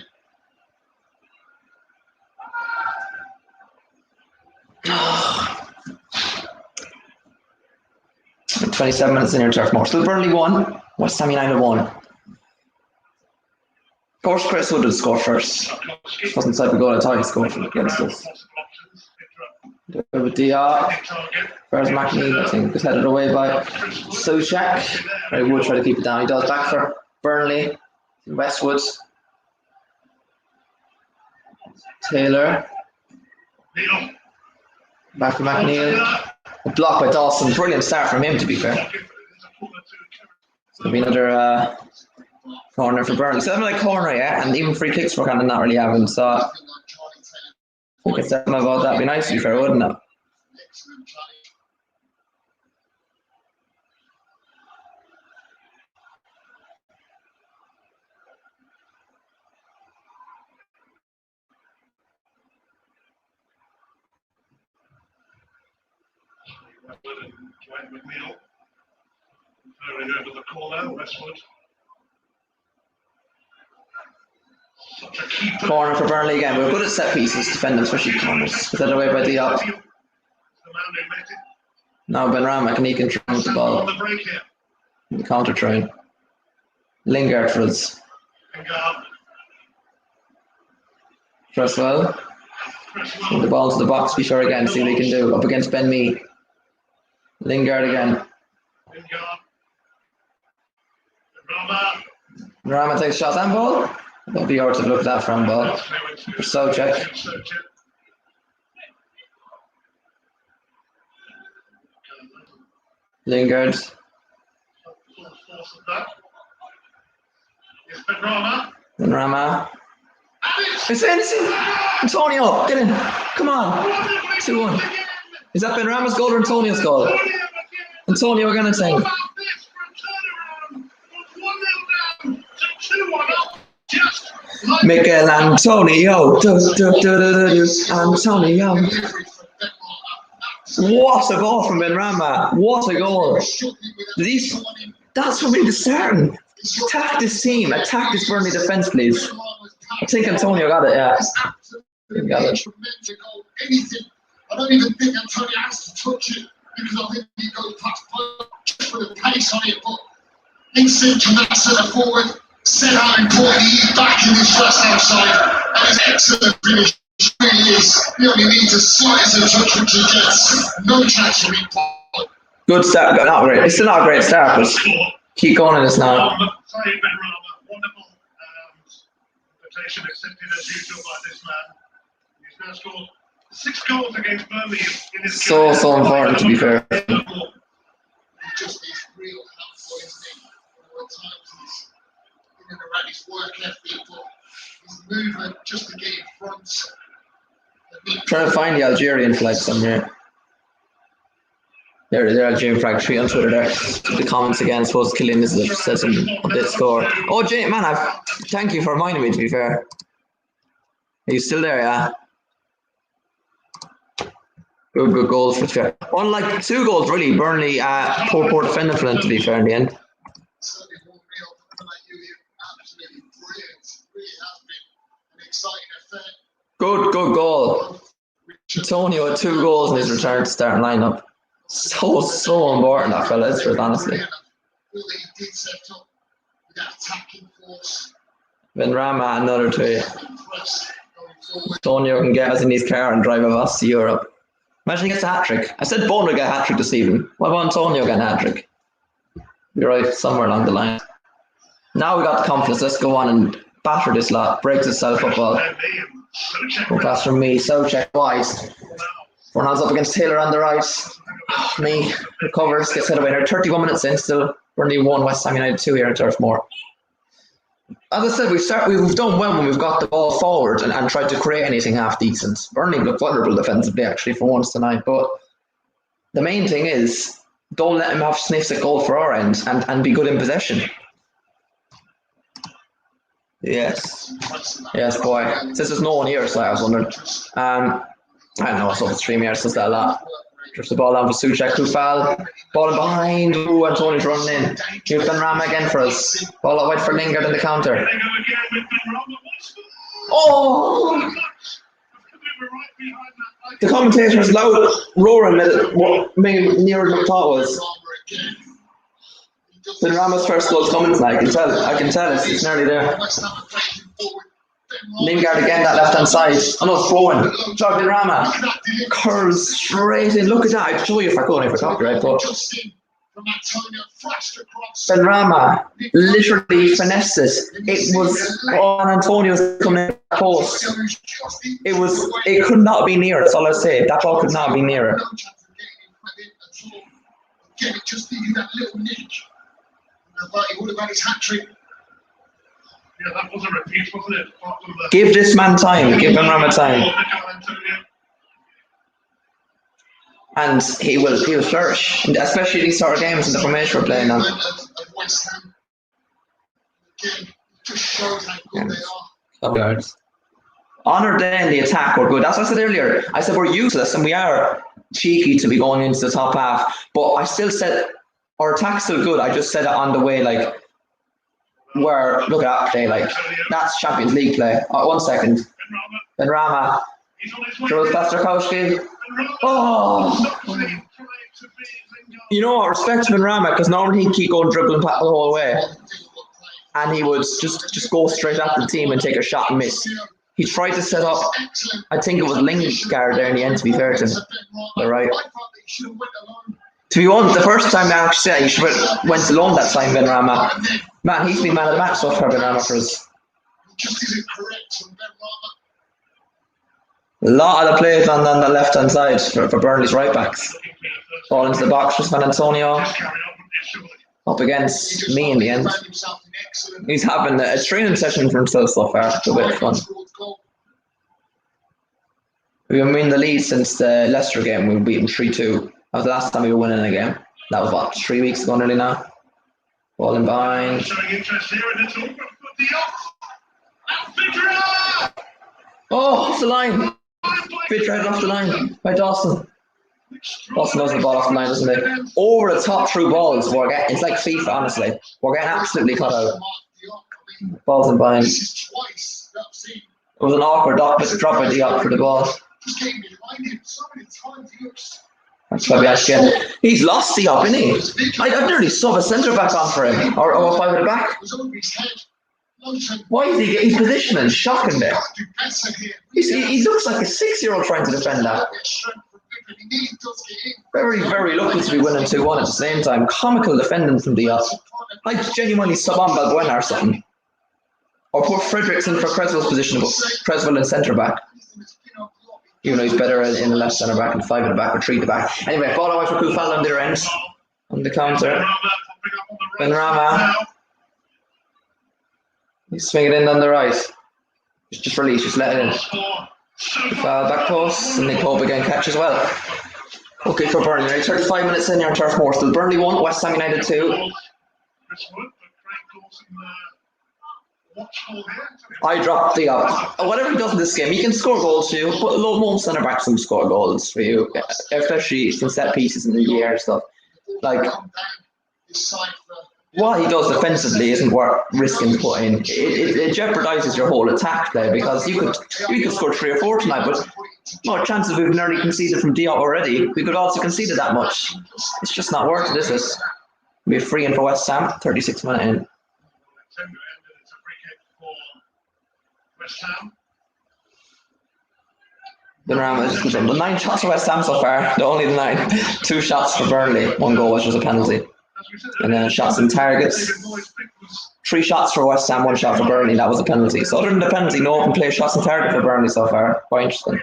27 minutes in here, Turf Moor. Still Burnley 1, West Ham United 1. Of course, Chris Wood would score first. Wasn't said we got a tie score against us. With Diar. Whereas McNeil, I think, was headed away by Soucek. He would try to keep it down. He does back for Burnley. Westwood. Taylor. Back for McNeil. A block by Dawson. Brilliant start from him, to be fair. It'll be another corner for Burnley. So I'm like corner, yeah, and even free kicks we're kind of not really having. So I think it's something about that. Be nice to be fair, wouldn't it? Dwight McNeil. Referring over the corner, Westwood. Such a key Corner for Burnley again. We're good at set pieces, defending, especially corners. Put that away by Diop. Now Ben Rama can control the ball. The counter train. Lingard for us. Cresswell. Put the ball to the box, be sure again, see what he can do. Up against Ben Mee. Lingard again. Rama takes shots and ball. That'll be hard to look at that from ball. For Soucek. Lingard. Ben Rama. It's in. Antonio, get in. Come on. 2-1. Is that Ben Rama's goal or Antonio's goal? Antonio again, I think. Mikel Antonio. Antonio. What a goal from Ben Rama. What a goal. That's for me to starting. Attack this team. Attack this Burnley defence, please. I think Antonio got it, yeah. He got it. I don't even think Antonio has to touch it because I think he goes past just with a pace on it, but instinct from that centre forward said how important he is back in this West Ham side, and his excellent finish really is. He only needs a slightest touch which he gets. No chance for me. Good start, not great. It's still not a great start, but keep going in this now. Sorry, Ben Rama. Wonderful invitation accepted as usual by this man. He's now scored 6 goals against Burnley in his So important, to be fair. He just is real helpful, isn't he? At times he's in and around his work ethic, but his movement just to get in front. Trying to find the Algerian flag somewhere. There, Algerian flag tree on Twitter there. The comments again, I suppose Killian is says some update score. Oh, Jay, man, thank you for reminding me, to be fair. Are you still there, yeah? Good goals, for fair. Unlike 2 goals, really. Burnley, poor defending for them, to be fair, in the end. Good goal. Antonio had 2 goals in his return to starting lineup. So important, that fella is, honestly. Ben Rama, another 2. Antonio can get us in his car and drive us to Europe. Imagine he gets a hat-trick. I said Bourne would get a hat-trick this evening. What about Antonio getting a hat-trick? You're right, somewhere along the line. Now we got the confidence. Let's go on and batter this lot. Breaks itself up well. Good pass from me. Soucek twice. Fornals up against Taylor on the right. Me recovers, gets head away there. 31 minutes in, still Burnley 1, West Ham United 2 here in Turf Moor. As I said, we've done well when we've got the ball forward and tried to create anything half decent. Burnley look vulnerable defensively, actually, for once tonight. But the main thing is, don't let him have sniffs at goal for our end and be good in possession. Yes. Yes, boy. Since there's no one here, so I was wondering. I don't know, it's over 3 years since that a lot. Drifts the ball down for Suchek, Kufal. Ball in behind. Ooh, Antoni's running in. Here's Benrahma again for us. Ball out wide for Lingard in the counter. Oh! The commentators loud roaring made nearer than I thought was. Benrahma's first goal's coming tonight. I can tell it's nearly there. Lingard again, that left hand side. Oh no, it's Bowen. Joe Benrahma curves straight in. Look at that. I'd show you if I could, if I copyright, but Benrahma literally finessed it. It was on Antonio's coming in post. It could not be near. That's all I say. That ball could not be nearer. Just needed that little nick. He would have had his hat trick. Yeah, that was a repeat, wasn't it? Give this man time. Give Benrahma time. And he will flourish, especially these sort of games in the formation we're playing on. Westham, again, just shows how good they are. On our day in the attack, we're good. That's what I said earlier. I said we're useless and we are cheeky to be going into the top half. But I still said our attack's still good. I just said it on the way, like, where, look at that play, like, that's Champions League play. 1 second. Benrahma. Throws past Tarkowski. Oh! You know what? Respect to Benrahma, because normally he'd keep going dribbling the whole way. And he would just go straight at the team and take a shot and miss. He tried to set up, I think it was Lingard there in the end, to be fair to him. All right. To be honest, the first time I actually said he should have went alone that time, Benrahma. Man, he's been man of the match so far, Benrahma, for us. A lot of the plays on the left-hand side for Burnley's right-backs. Ball into the box for San Antonio. Up against me in the end. He's having a training session for himself so far. It's a bit of fun. We've been in the lead since the Leicester game. We beat them 3-2. That was the last time we were winning a game. That was what, 3 weeks ago nearly now? Ball in behind. Oh, off the line. Fitcher headed off the line by Dawson. Dawson knows the ball off the line, doesn't he? Over the top through balls. It's like FIFA, honestly. We're getting absolutely cut out. Balls in behind. It was an awkward drop by Diop for the ball. That's Fabian. He's lost Diop, isn't he? I've nearly subbed a centre back on for him. Or 5 at the back. Why is he getting positioning? Shocking there. He looks like a 6-year-old trying to defend that. Very, very lucky to be winning 2-1 at the same time. Comical defending from Diop. I genuinely sub on Balbuena or something. Or put Fredericks in for Creswell's position, but Creswell in centre back. Even though he's better in the left centre back and 5 at the back or 3 at the back. Anyway, ball away for Kufal on their end. On the counter. Benrahma. He's swinging in on the right. Just release, just let it in. Kufal back post, and Nick Pope again catch as well. Okay, for Burnley. 35 minutes in, you're on Turf Moor. Still Burnley 1, Westham United 2. I dropped Diop. Whatever he does in this game, he can score goals for you, but most centre backs can score goals for you, especially from set pieces in the air stuff. Like, what he does defensively isn't worth risking to put in. It jeopardises your whole attack play because you could score 3 or 4 tonight, but more chances we've nearly conceded from Diop already. We could also concede that much. It's just not worth it, is it? We're free in for West Ham, 36 minutes in. Benrahma is controlled. The 9 shots for West Ham so far. Only the 9. 2 shots for Burnley. 1 goal, which was a penalty. And then shots and targets. 3 shots for West Ham, 1 shot for Burnley. That was a penalty. So other than the penalty, no one can play shots and target for Burnley so far. Quite interesting.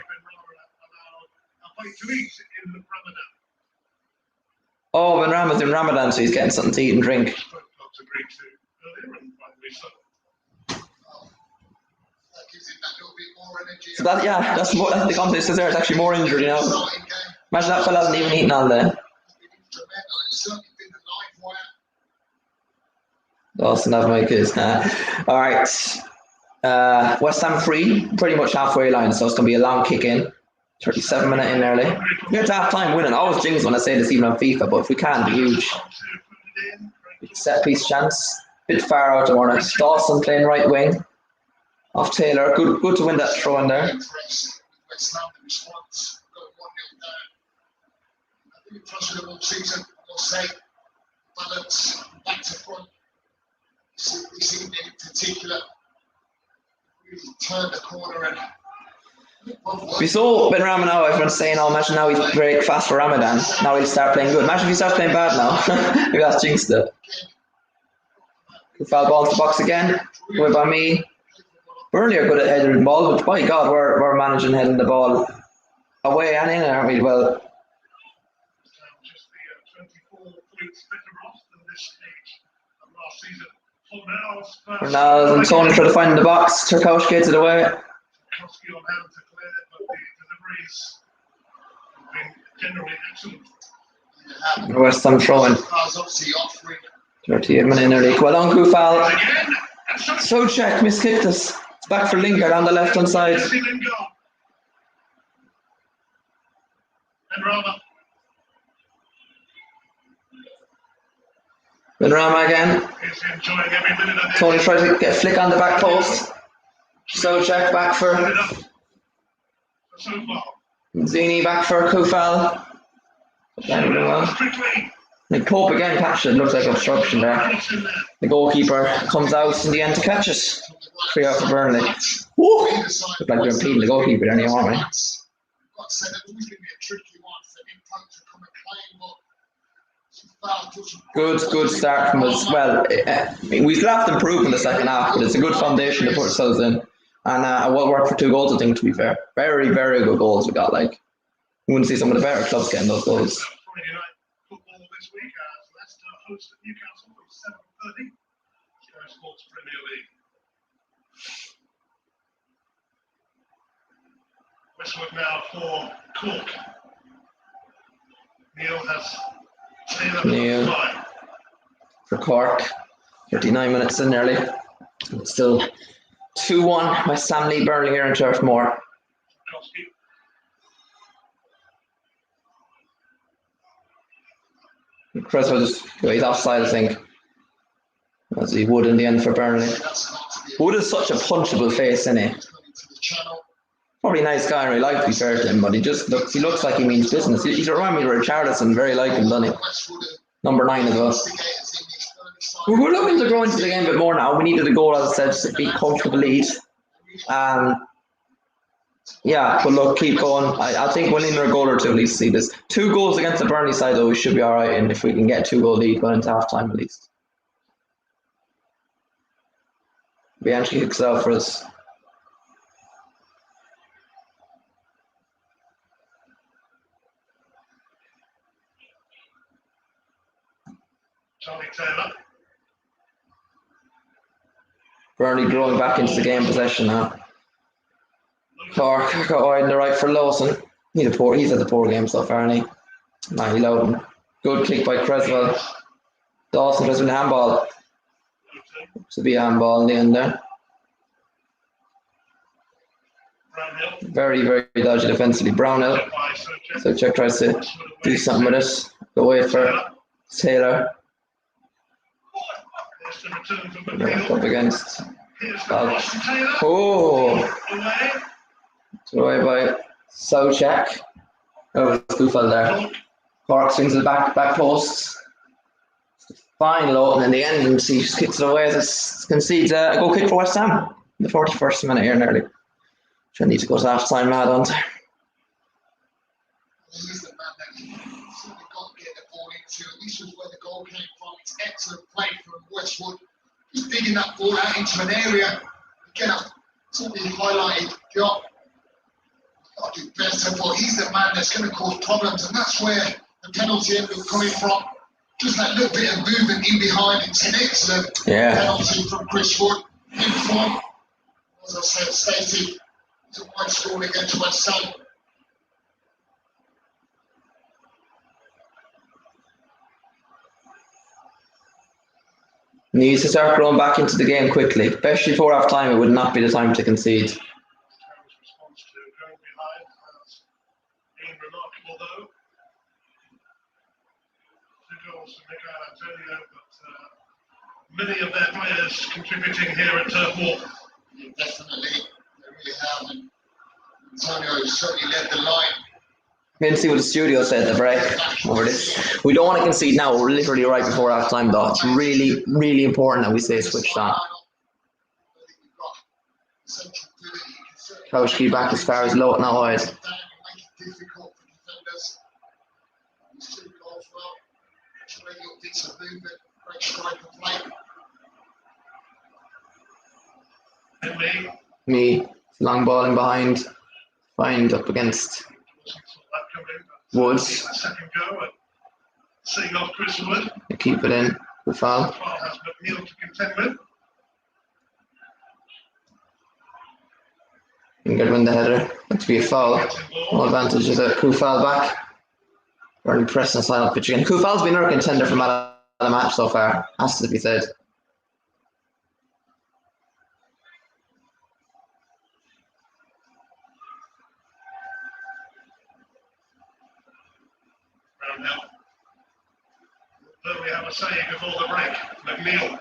Oh, Benrahma's in Ramadan, so he's getting something to eat and drink. So that's more. The context is there. It's actually more injured, you know. Imagine that fella hasn't even eaten all day. Dawson have my kids. All right. West Ham free, pretty much halfway line, so it's going to be a long kick in. 37-minute in early. We're at half time winning. I always jinx when I say this even on FIFA, but if we can, be huge. Set piece chance. Bit far out of corner. Dawson playing right wing. Off Taylor. Good to win that throw in there. Balance back to front. This evening in particular, really turned the corner and We saw Ben Rama now, everyone's saying, oh, imagine now he's very fast for Ramadan. Now he'll start playing good. Imagine if he starts playing bad now. Maybe that's jinxed it. Foul ball to the box again. Away by me. Burnley are good at heading the ball, but by God, we're managing heading the ball away and in, aren't we? Well, Just the 24 points better off than this stage of last season. So now, Ronaldo and Tony try to find the box. Turkowski gets it away. Tarkowski on hand to clear, but the deliveries have been generally excellent. West Ham throwing. 38 minute in early. Well on, Kufal. Again, and So check, miskicked us. It's back for Lingard on the left hand side. Jesse Lingard. And Rama. Benrahma again. He's enjoying every minute of this. Tony tries to get a flick on the back post. So check back for So far. Zini, back for Kufal. Quickly. And Pope again catches it. Looks like obstruction there. Cross in there. The goalkeeper comes out in the end to catch it. 3 out for Burnley. Woo! Look like we're impeding the goalkeeper there, aren't we? Good start from us. Well, we've left improve in the second half, but it's a good foundation to put ourselves in. And well worked for 2 goals, I think, to be fair. Very, very good goals we got. Like, you wouldn't see some of the better clubs getting those goals. Friday night football this week as Leicester host at Newcastle from 7:30. Sky Sports Premier League. Westwood now for Cork. Neil has Taylor Neil. line. For Cork. 39 minutes in nearly. It's still 2-1. West Ham lead Burnley here in Turf Moor. Tarkowski. Creswell he's offside, I think. As he would in the end for Burnley. Wood is such a punchable face, isn't he? Probably a nice guy, and I like to be fair to him, but he looks like he means business. He's reminded me of Richarlison, very like him, doesn't he? Number 9 as well. We're looking to grow into the game a bit more now. We needed a goal, as I said, just to be comfortable lead. Yeah, but look, keep going. I think we'll need a goal or two at least to see this. 2 goals against the Burnley side, though, we should be all right. And if we can get 2-goal lead going into half time at least. Be actually kicks out for us. Charlie Taylor. Burnley growing back into the game possession now. Cork got wide in the right for Lawson. He's had a poor game so far, isn't he? Nah, he Lowden. Good kick by Creswell. Dawson does with a handball. To be a handball in the end there. Brownhill. Very, very dodgy defensively. Brownhill. So Chuck tries to do something with it. Go away for Taylor. There's the return from Up McNeil. against. Here's the cross from Taylor. Oh! Away. It's away by Soucek. Oh, Kufal there. Cork swings it back post. Fine low, and in the end, he just kicks it away. This concedes a goal kick for West Ham. In the 41st minute here nearly. Should need to go to half time, mad on. He's the man that you certainly got to get the ball into, and this was where the goal came from. It's excellent play from Westwood. Just digging that ball out into an area. Again, I've certainly highlighted Jock. Got to do better, but he's the man that's going to cause problems, and that's where the penalty ended up coming from. Just that little bit of movement in behind. It's an excellent penalty from Chris Wood. In front, as I said, stated, it's a wide score against West Ham. Needs to start growing back into the game quickly, especially before half time. It would not be the time to concede. Harry's response to going behind has been remarkable, though. 2 goals to Miguel Antonio, but many of their players contributing here at Turf Moor. Yeah, definitely, they really have. And Antonio certainly led the line. We didn't see what the studio said at the break over this. We don't want to concede now. We're literally right before half time, though. It's really, really important that we stay switched on. Kaushki back as far as low and out wide. Me, long balling behind. Find up against Woods. Second go at seeing off Chris Wood. They keep it in. The foul. Foul has McNeil to contend with. You can win the header. That to be a foul. No advantage is a Kufal back. Very pressing side of the pitch again. Kufal's been our contender for man of the match so far. Has to be said. Now, Burnley have a saying before the break. McNeil.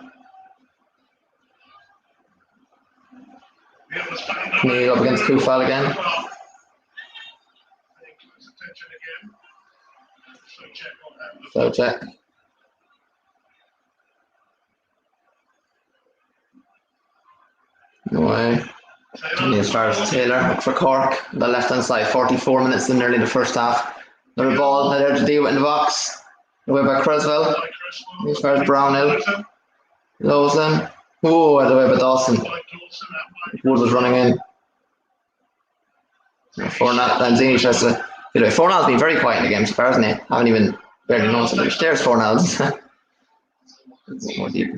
Neil up against Kufal again. So check. No way. Only as far as Taylor up for Cork. The left hand side. 44 minutes in nearly the first half. Another ball there to deal with in the box. Away by Creswell. As far as Brownhill. Lawson. Oh, out of the way by Dawson. Wood was running in. Fornal, Lanzini tries to. Fornal's been very quiet in the game so far, hasn't he? Haven't even barely noticed it. There's Fornal's. More deep.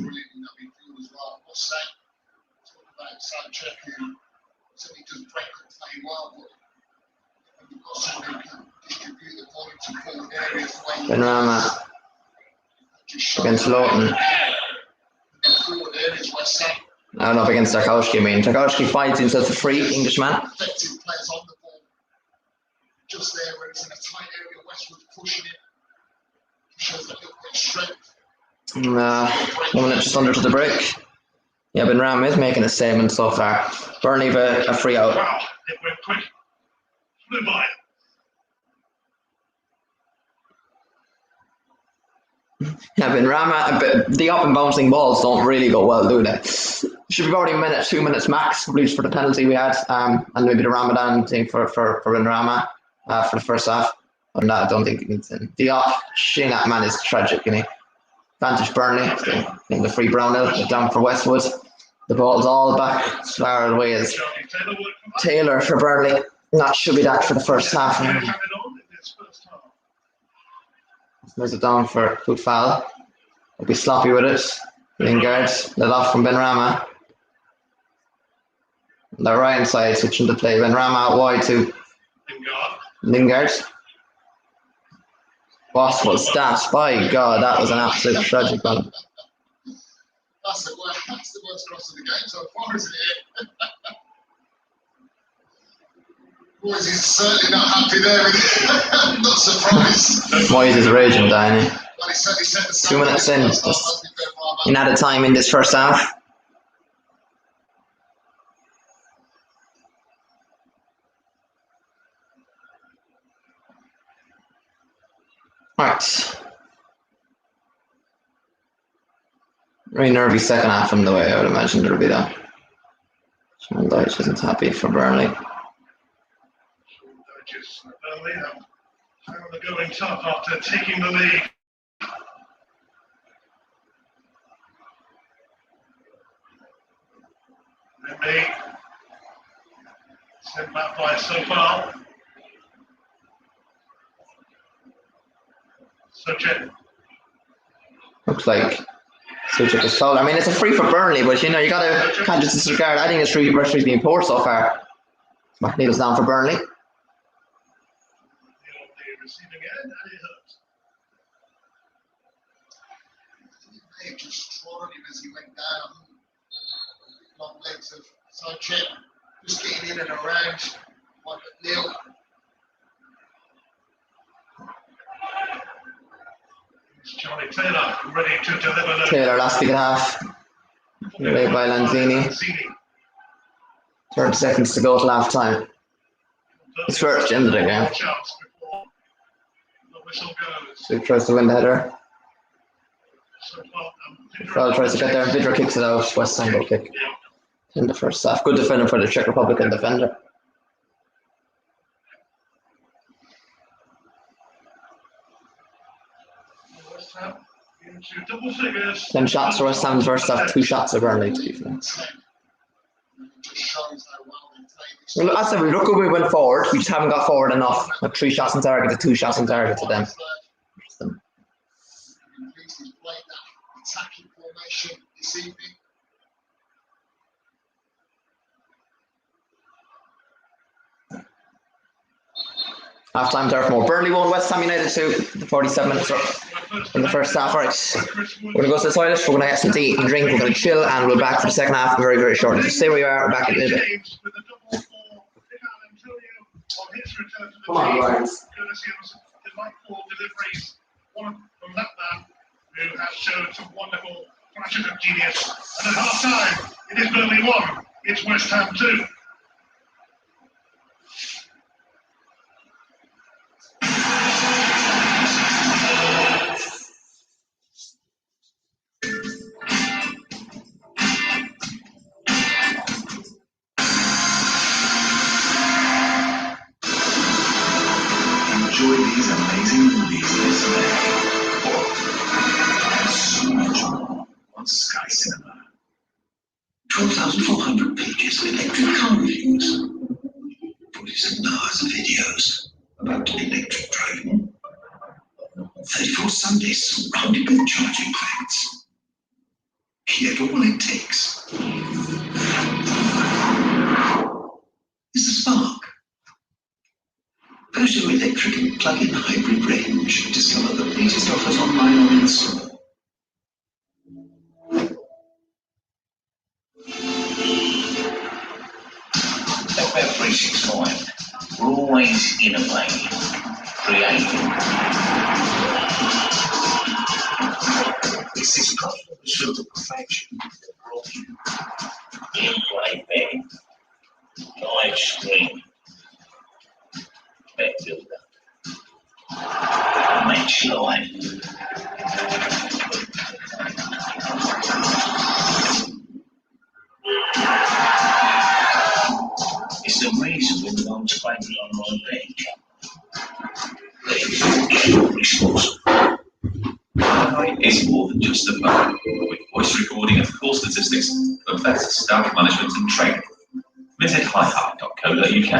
Benrahma against Lawton. I don't know if against Tarkowski. I mean, Tarkowski finds himself a free Englishman. Just there where it's in a tight area, Westwood pushing it. Shows a little bit of strength. 1 minute just under to the break. Yeah, Benrahma is making a statement so far. Burnley a free out. Wow, it went quick. Flew by. Yeah, Benrahma, the up and bouncing balls don't really go well, do they? Should be about a minute, 2 minutes max, reached for the penalty we had, and maybe the Ramadan thing for Benrahma for the first half. And that I don't think it needs in. The up, shooting that man is tragic, you know. Advantage Burnley, getting the free Brownhill, down for Westwood. The ball's all back as far away as Taylor for Burnley. That should be that for the first half. There's it down for Kufal. Will be sloppy with it. Lingard let off from Benrahma. The right hand side switching to play. Benrahma out wide to Lingard. What was that? By God, that was an absolute tragic one. That's the worst cross of the game so far, isn't it? Boys, he's certainly not happy there. I'm not surprised. Moyes is raging, Danny. Well, he certainly set the 2 minutes in, just in added time in this first half. Right. Very nervy second half from the way I would imagine it'll be though. Sean Dyche isn't happy for Burnley. Burnley have found the going tough after taking the lead. Maybe sent back by so far. Suchet. Looks like Suchek is fouled. I mean, it's a free for Burnley, but you know, you can't just disregard. I think it's referee's been poor so far. McNeil's down for Burnley. Receiving end, and it hurts. Nick just trod on him as he went down. Long legs of Sanchez just getting in and around 1-0. Charlie Taylor ready to deliver. Taylor last big half. Made by Lanzini. 30 seconds to go till half time. It's first end of the game. So he tries to win the header. Well, tries to get there. Vidra kicks it out. Westham goal kick in the first half. Good defender for the Czech Republican defender. Into double figures. 10 shots for West Ham in the first half, 2 shots of Burnley to be fair. Well, as I said, we look good, we went forward. We just haven't got forward enough. Like 3 shots on target to 2 shots on target to them. Attacking formation this evening. Half time, Dartmoor. Burnley 1, West Ham United 2. The 47 minutes up in the first half. Right, we're going to go to the toilet. We're going to get some tea and drink. We're going to chill, and we'll be back for the second half very, very shortly. So stay where you are. We're back in a little bit. Come on, guys. Delightful deliveries. One from that man who has shown some wonderful flashes of genius. And at half time, it is Burnley 1. It's West Ham 2. Enjoy these amazing movies this May. Or so much more on Sky Cinema. 12,400 pages of electric car reviews. 47 hours of videos about electric driving. 34 Sundays surrounded with charging facts. Yet all it takes is a spark. Peugeot electric and plug-in hybrid range. Discover the latest offers online or in store. About 365. We're always innovating, creating. This is possible to show the perfection brought you. In-play betting, live stream, bet builder, match live. It's the reason we're the most favourite online betting company. Night is more than just a phone. With voice recording and full statistics, the best staff management and training. Visit highheart.co.uk.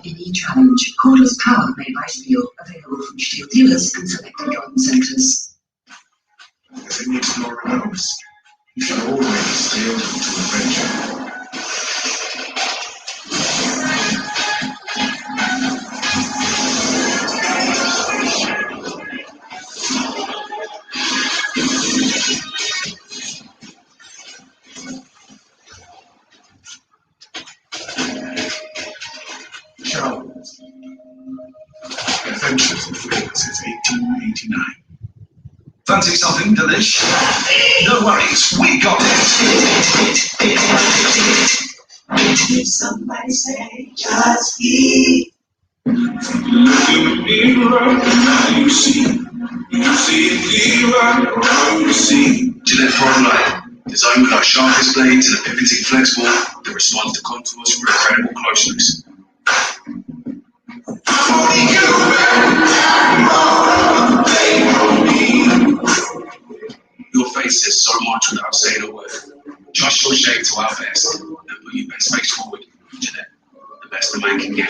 Any challenge, cordless power made by Steel, available from Steel dealers and selected garden centres. If it needs more remotes, you should always stay open to adventure. Adventures in Flint since 1889. Fancy something delish? No worries, we got it. If somebody say, just eat. Look in the mirror, now you see it clearer, now you see. Gillette Prime Line, designed with our sharpest blades and a pivoting flex ball that responds to contours for incredible closeness. Your face says so much without saying a word. Trust your shape to our best and put your best face forward. a man can get.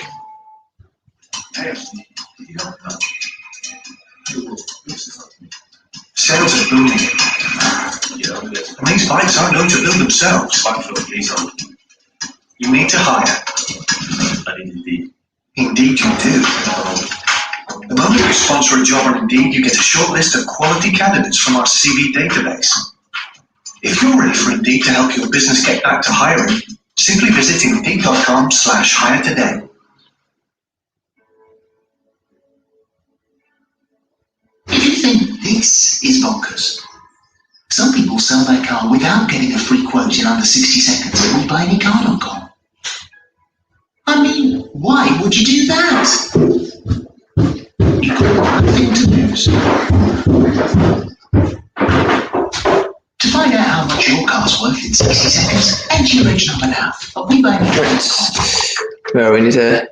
Sales are booming. And these bikes aren't going to build themselves. You need to hire. Indeed you do. The moment you sponsor a job on Indeed, you get a short list of quality candidates from our CV database. If you're ready for Indeed to help your business get back to hiring, simply visit Indeed.com/hire today. If you think this is bonkers, some people sell their car without getting a free quote in under 60 seconds at WeBuyAnyCar.com. I mean, why would you do that? You've got nothing to lose. To find out how much your car's worth in 60 seconds, enter your reg number now at WeBuyAnyCar.com. Well, we need to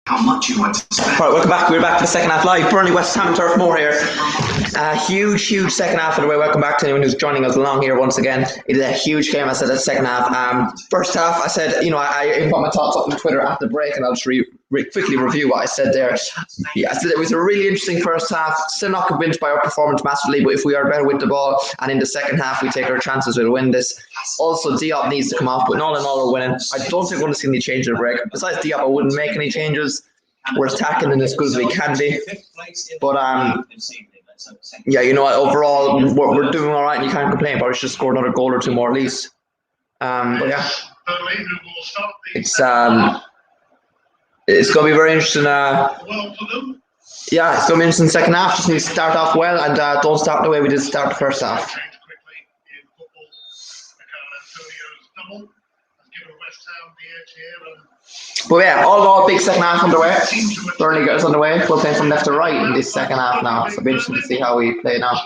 how much you like to spend. Right, welcome back. We're back to the second half live. Burnley, Westham, Turf Moor here. Huge second half of the way. Welcome back to anyone who's joining us along here once again. It is a huge game, I said, the second half. First half, I said, I put my thoughts up on Twitter at the break, and I'll just quickly review what I said there. Yeah, I said it was a really interesting first half. Still not convinced by our performance massively, but if we are better with the ball, and in the second half we take our chances, we'll win this. Also, Diop needs to come off, but all in all, we're winning. I don't think we're going to see any change in the break. Besides Diop, I wouldn't make any changes. We're attacking them as good as we can be. But, yeah, you know what, overall, we're doing all right, and you can't complain. Probably should score another goal or two more at least. But, yeah, it's going to be very interesting. Yeah, it's going to be interesting second half. Just need to start off well and don't start the way we did start the first half. But yeah, all in all, big second half underway. Burnley got us underway. We're playing from left to right in this second half now. So it'll be interesting to see how we play now.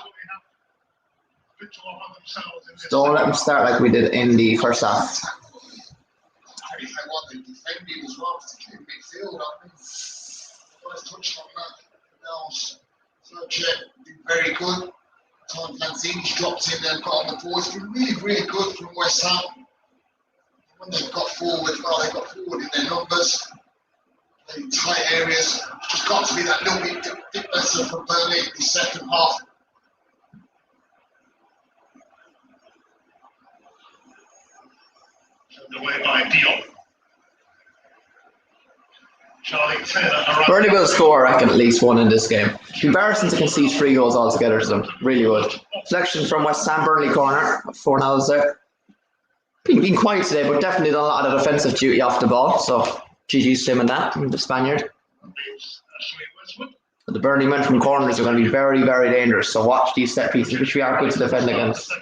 Don't let them start like we did in the first half. Very good. Tom Lanzini's dropped in there and got on the ball. It's been really good from West Ham. When they've got forward, they've got forward in their numbers, in tight areas. It's just got to be that little bit better from Burnley in the second half. Away by Diop. Charlie Taylor. Burnley will score, I reckon, at least one in this game. Embarrassing to concede 3 goals altogether to them. Really good. Selection from West Ham, Burnley corner. 4-0 there. Been quiet today, but definitely done a lot of defensive duty off the ball. So GG's to him and that, the Spaniard. But the Burnley men from corners are going to be very dangerous. So watch these set pieces, which we are good to defend against.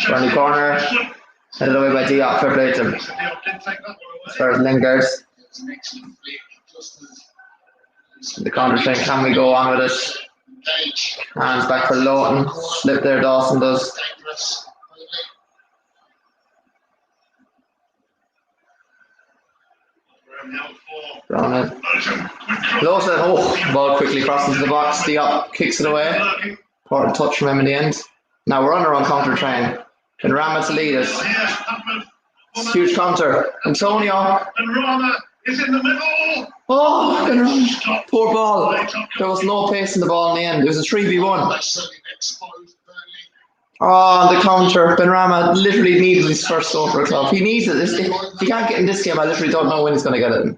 Burnley corner, headed away by Diop. Fair play to him. As far as Lingard. The counter saying, can we go on with it? Hands back for Lawton. Slip there, Dawson does. Brown it. Lawson, ball quickly crosses the box. Diop kicks it away. Important touch from him in the end. Now we're on our own counter train. Can Rama to lead us? Huge counter. Antonio. Is in the middle. Oh, poor ball. There was no pace in the ball in the end. It was a 3v1. Oh, the counter. Benrahma literally needs his first goal for a club. He needs it. If he can't get in this game, I literally don't know when he's going to get it.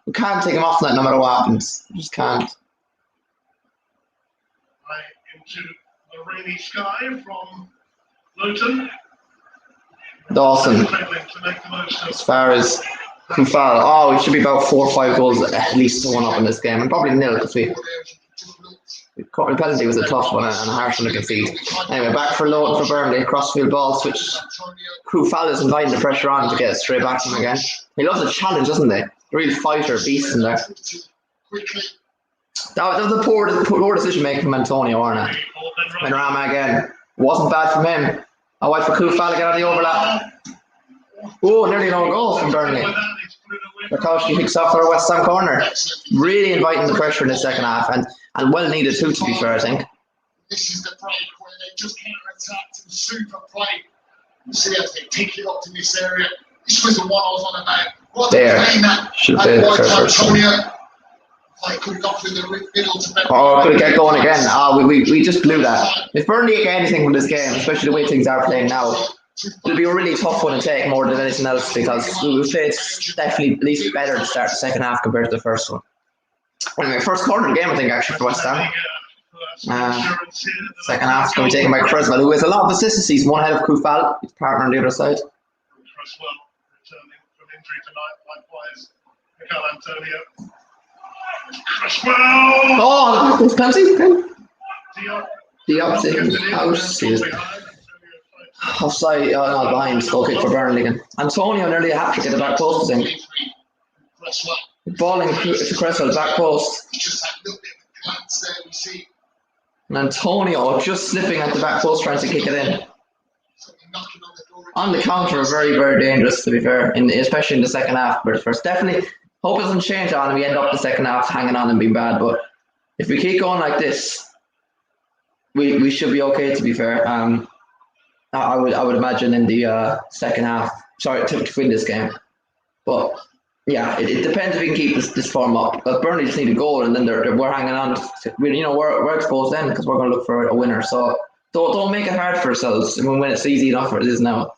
We can't take him off that no matter what happens. We just can't. Into the rainy sky from Luton. Dawson. As far as Koufal, we should be about 4 or 5 goals at least to 1 up in this game, and probably nil because the penalty was a tough one and a harsh one to concede. Anyway, back for Lawton for Burnley, crossfield ball switch. Koufal is inviting the pressure on to get it straight back to him again. He loves a challenge, doesn't he? Real fighter, beast in there. That was a poor decision making from Antonio, wasn't it? Benrahma again. Wasn't bad from him. I wait for Koufal to get on the overlap. Oh, nearly no goal from Burnley. Rakowski kicks off for a West Ham corner. Really inviting the pressure in the second half, and well needed too, to be fair, I think. This is the break where they just counter-attacked and super play. You see as they take it up to this area. This was the one I was on about. What there. Should have played the first one. Could have got through the middle to could get going again. We just blew that. If Burnley get anything from this game, especially the way things are playing now, it'll be a really tough one to take more than anything else because we played definitely at least better to start the second half compared to the first one. Anyway, first quarter of the game, I think, actually, for West Ham. Second half is going to be taken by Creswell, who has a lot of consistencies. One ahead of Koufal, his partner on the other side. Creswell returning from injury tonight, likewise. Mikel Antonio. Creswell! Oh, it's penalty. Diop taking out. Offside, no, behind. Goal kick for Burnley again. Antonio nearly a hat trick at the back post, I think. Balling to Creswell, back post. And Antonio just slipping at the back post trying to kick it in. on the counter are very, very dangerous, to be fair, especially in the second half. But first, definitely hope it doesn't change on and we end up the second half hanging on and being bad. But if we keep going like this, we should be okay, to be fair. I would imagine in the second half, sorry, to win this game. But yeah, it depends if we can keep this form up. Because Burnley just need a goal, and then we're hanging on. We're exposed then because we're going to look for a winner. So don't make it hard for ourselves. I mean, when it's easy enough, it is now.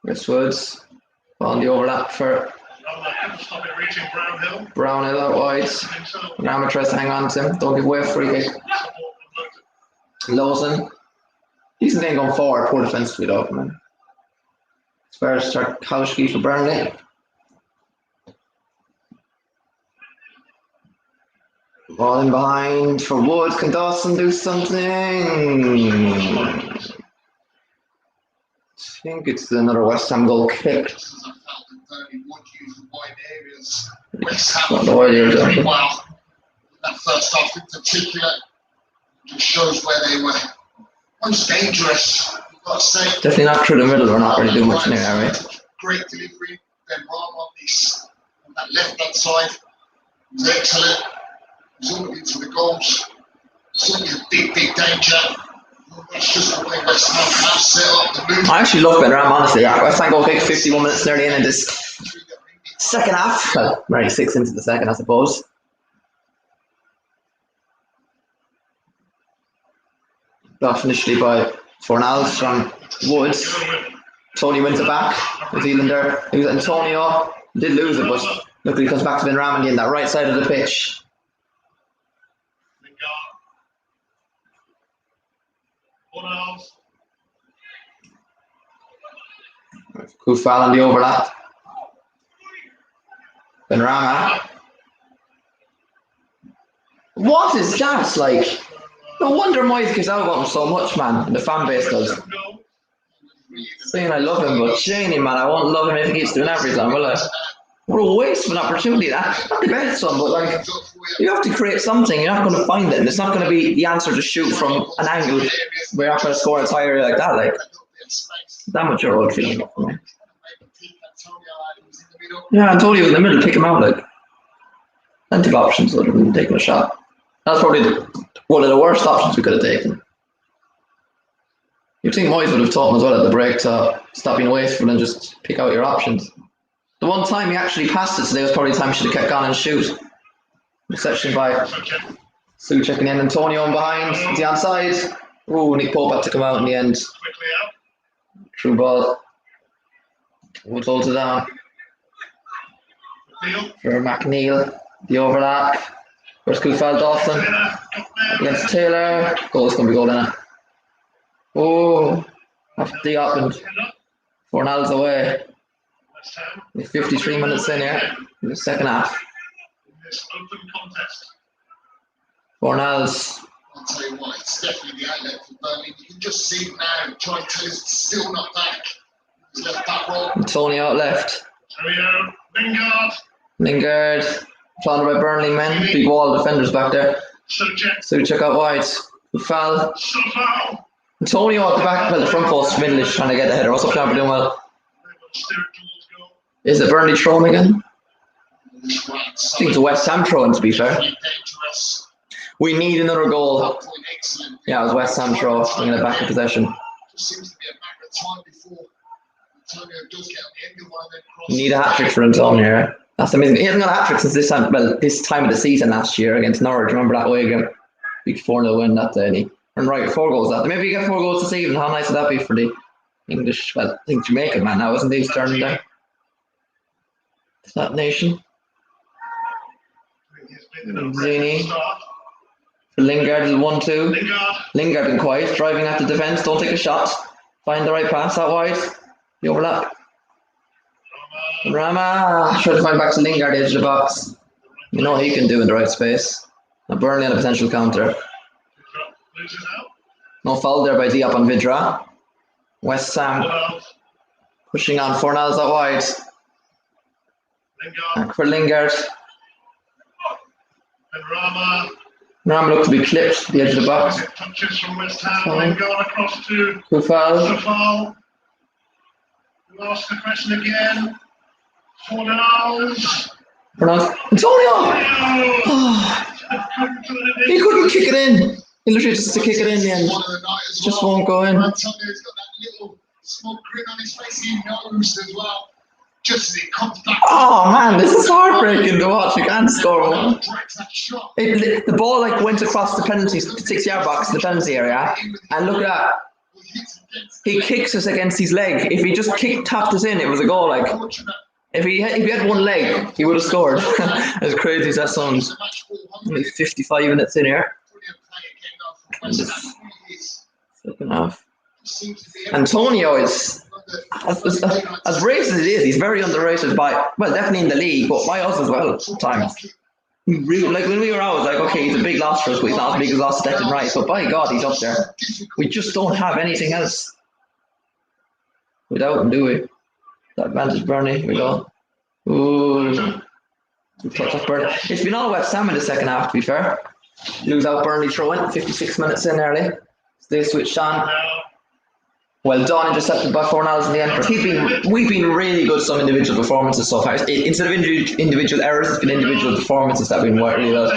Westwood's on the overlap for Brownhill out wide. Rama tries to hang on to him. Don't give away a free kick. Lawson. Decent game going forward. Poor defensively though, man. As far as Tarkowski for Burnley. Ball in behind for Woods. Can Dawson do something? I think it's another West Ham goal kick. West Ham really well. That first half in particular just shows where they were most dangerous. You've got to say. Definitely not through the middle. We're not really doing much in there, right? Great delivery. Then Ram on that left hand side was excellent. Zooming into the goals. Certainly a big danger. That's just the way West Ham have set up the move. I actually love Ben Ram, honestly. Yeah. West Ham goal kick 51 minutes nearly in this second half. Well, maybe 6 into the second, I suppose. Blocked initially by Fornals from Woods. Tony wins it back. New Zealander. He was Antonio. Did lose it, but luckily he comes back to Ben Ram on that right side of the pitch. Kufal on the overlap. Benrahma. What is that like? No wonder Moyes gives out about him so much, man. The fan base does. Saying I love him, but Janie, man, I won't love him if he keeps doing everything, will I? What a waste of an opportunity. That's not the best one, but like, you have to create something. You're not going to find it. And it's not going to be the answer to shoot from an angle where you're not going to score a tire like that. Like, that much your old feeling for me. Yeah, I told you in the middle, pick him out. Like, plenty of options other than taking a shot. That's probably one of the worst options we could have taken. You'd think Moyes would have taught him as well at the break to stop being wasteful and just pick out your options. The one time he actually passed it today was probably the time he should have kept going and shoot. Reception by Sue checking in. Antonio on behind. Is he onside? Ooh, Nick Pope had to come out in the end. True ball. Woods holds it down. For McNeil. The overlap. Where's Kufal Dawson? Against Taylor. Goal's going to be going in it. Oh, after the up and Fornals away. 53 minutes in here in the second half. Fornals. I'll tell you what, it's definitely the outlet for Burnley. You can just see it now. Troy Taylor's still not back. He's left back row. Tony out left. Lingard. Planted by Burnley men. Big wall defenders back there. Suchek out wide. Foul. Antonio at the back, well, the front post, middle-ish, trying to get the header. What's up, John? We're doing well. Is it Burnley throwing again? I think it's a West Ham throwing, to be fair. We need another goal. Yeah, it was West Ham throw. I'm going to back in possession. You need a hat-trick for Antonio. That's amazing. He hasn't got a hat-trick since this time of the season last year against Norwich. Remember that way again? Big 4-0 win that day. And he earned right 4 goals that day. Maybe you get 4 goals this evening. How nice would that be for the English, well, I think Jamaican man now, isn't he? He's turning down. That nation. Zini. For Lingard is 1-2. Lingard been quiet, driving at the defence. Don't take a shot. Find the right pass out wide. The overlap. Rama try to find back to Lingard edge of the box. You know what he can do in the right space. Now Burnley on a potential counter. No foul there by Diop on Vidra. West Ham pushing on Fornals out wide. Back for Lingard. Ram looked to be clipped to the edge of the box. Touches from West Ham, and going across to Kufal. Kufal. Who asked the question again? Fornals. Antonio! He couldn't kick it in. He literally just to kick it in the end. Just won't go in. Antonio's got that little smug grin on his face. He knows as well. Just as it comes back. Oh man, this is heartbreaking to watch. You can't score one. The ball like went across the penalty 6-yard box, the penalty area, and look at that. He kicks us against his leg. If he just tapped us in, it was a goal. Like if he had one leg, he would have scored. As crazy as that sounds. Only 55 minutes in here. Flipping off. Antonio is as racist as it is. He's very underrated by definitely in the league, but by us as well at times. Really, like when we were out, it was like, okay, he's a big loss for us, but he's not as big as loss Declan Rice. But by God, he's up there. We just don't have anything else without him, do we? That advantage, Burnley. Here we go. Ooh, touch off Burnley. It's been all Westham in the second half. To be fair, lose out Burnley throw-in. 56 minutes in early. They switched on. Well done, intercepted by Fornals in the end. We've been really good some individual performances so far. Instead of individual errors, it's been individual performances that have been really well.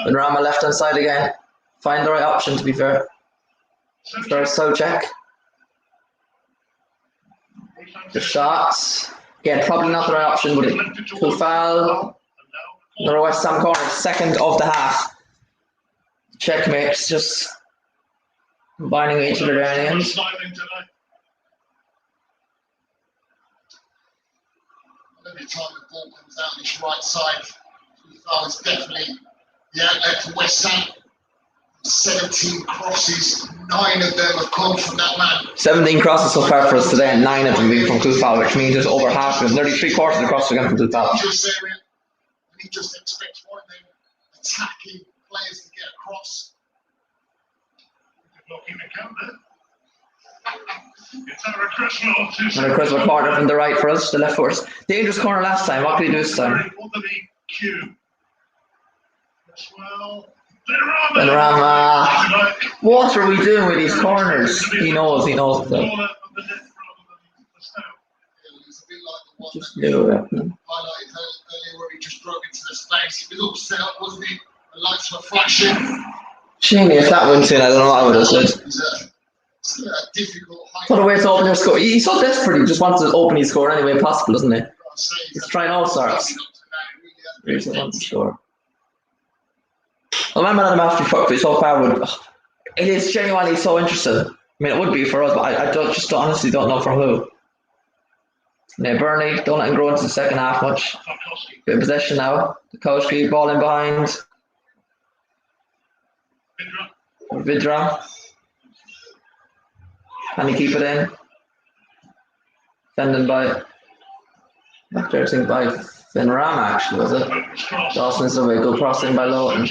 And Rama left hand side again. Find the right option, to be fair. First Socek. The shots. Again, probably not the right option, but it will foul. Another West Ham corner, second of the half. Checkmates, just combining each other there in the end. Every time the ball comes out on his right side, it's definitely the outlet for West Ham. 17 crosses, 9 of them have come from that man. 17 crosses so far for us today, and 9 of them being from Kufal, which means there's over half of them, nearly 3/4 of the crosses again from Kufal. He just expects one of them attacking players to get across. Blocking the counter. It's our Cresswell. And a Cresswell corner from the right for us, the left for us. Dangerous corner last time. What can he do this time? Benrahma. What are we doing with these corners? He knows them. Just do it. Highlighted earlier where he just broke into the space. He was all set up, wasn't he? The lights were flashing. Shame if that went in, I don't know what I would have said. What a way to open their score. He's so desperate, he just wants to open his score any way possible, doesn't he? He's trying all sorts. He just wants to score. Well, my man of the match so far it is genuinely so interesting. I mean, it would be for us, but I just honestly don't know for who. Yeah, Burnley, don't let him grow into the second half much. Bit of possession now. The coach keep ball in behind. Vidra. Can he keep it in? Defended by back there, I think by Benrahma actually, was it? Dawson's away, good crossing by Lowton.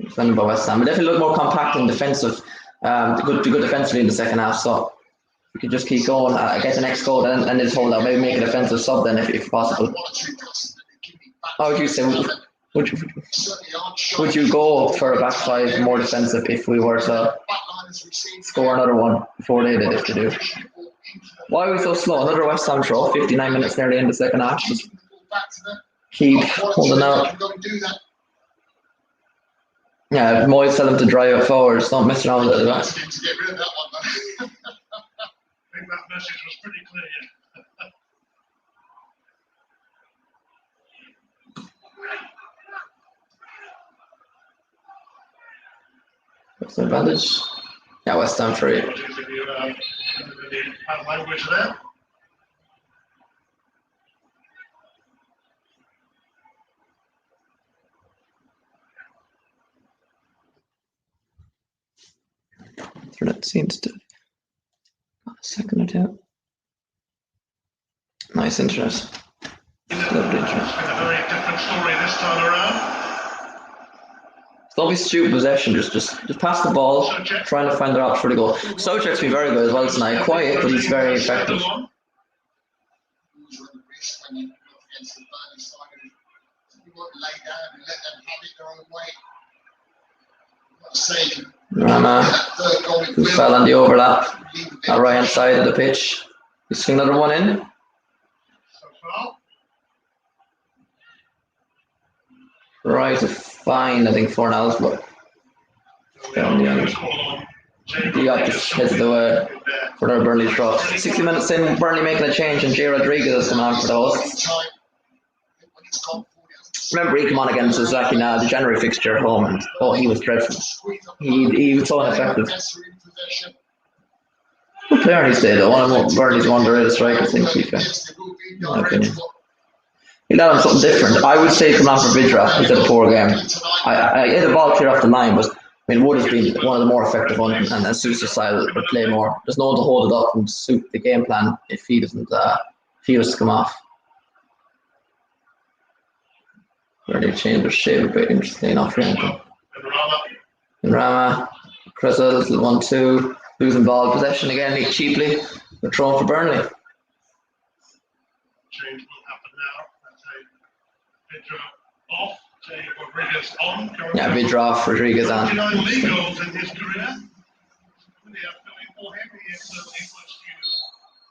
Defended by West Ham. We definitely look more compact and defensive. Good defensively in the second half, so we could just keep going, get the next goal and just hold out, maybe make a defensive sub then if possible. How would you say, would you go for a back five more defensive if we were to score another one before they did, if they do? Why are we so slow? Another West Ham throw, 59 minutes nearly in the second half. Just keep holding out. Yeah, Moyes tell them to drive it forward, don't mess around with it. I think that message was pretty clear. What's the advantage? Yeah, West Ham free. Language there. Internet seems to a second or two. Nice internet. Lovely internet. It's been a very different story this time around. Don't be stupid possession, just pass the ball, trying to find the route for the goal. Socek's been very good as well tonight. Quiet, but he's very effective. lay down and let them have it their own way. Let's say, Rama, that third goal who fell on the overlap on right hand side of the pitch. You swing another one in. So far. Right, a fine, I think, for now, but down the end. Diop just heads the way for their Burnley draw. 60 minutes in, Burnley making a change, and Jay Rodriguez has come on for the hosts. Remember, he came on against us back in the January fixture at home, and he was dreadful. He was so ineffective. Good player he's there, though. One of Burnley's underrated strikers, I think, in my opinion. He let him something different. I would say come on for Vidra. He did a poor game. I hit a ball clear off the line, but I mean, Wood has been one of the more effective ones, and suits the style would play more. There's no one to hold it up and suit the game plan if he doesn't. If he was to come off. Really changed their shape a bit. Interesting enough here. And Rama, Cresswell, little 1-2, losing ball possession again, cheaply. They're thrown for Burnley. Change will happen now. That's a Vidra off, Jay Rodriguez on. Yeah, Vidra off, Rodriguez on. 29 league goals in his career. Really appealing for him. He is English students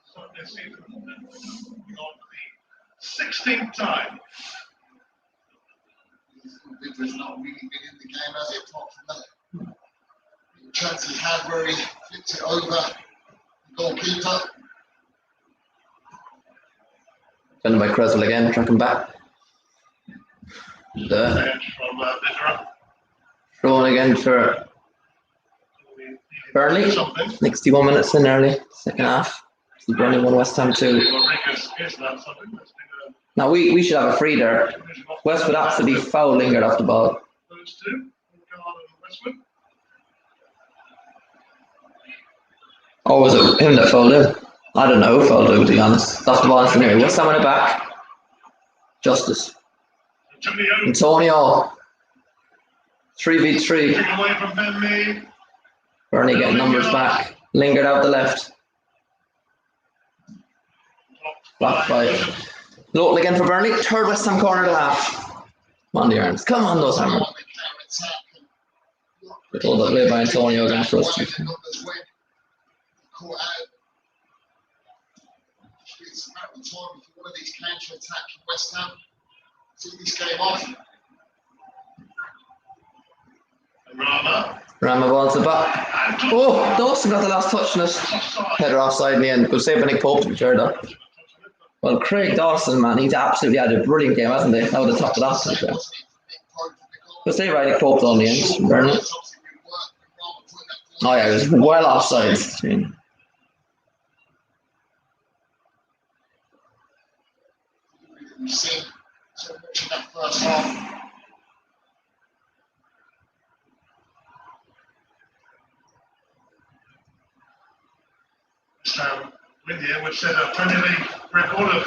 start this season. Moving on for the 16th time. Vidra's not really been in the game, has it? Apart from that the chance he had where he flipped it over the goalkeeper. Defended by Cresswell again, tracking back. From Vidra. Thrown again for Burnley. 61 minutes in early, second half. Burnley won Westham 2. Rodriguez is not something that's been Now we should have a free there. Westwood absolutely foul lingered off the ball. those two, Garland and Westwood. Or was it him that fouled him? I don't know who fouled him, to be honest. Off the ball anyway. Westham on it back. Justice. Antonio. 3v3. Taken away from Burnley. Burnley getting numbers back. Lingered out the left. Blocked by Lowell again for Burnley. Third West Ham corner to half. Come on, the Irons. Come on, those Hammer. Good hold up play by Antonio again for us. Caught out. It's a matter of time if one of these counter attacks from West Ham. See this game off. Rama ball to the back. Oh, Dawson got the last touch on us. Header offside in the end. Good save by Nick Pope to be fair though. Well, Craig Dawson, man, he's absolutely had a brilliant game, hasn't he? That would have topped it off to be fair. Good save by Nick Pope though in the end. Burnley. Oh yeah, it was well offside. We've seen so much in that first half. Win here, which set a Premier League record of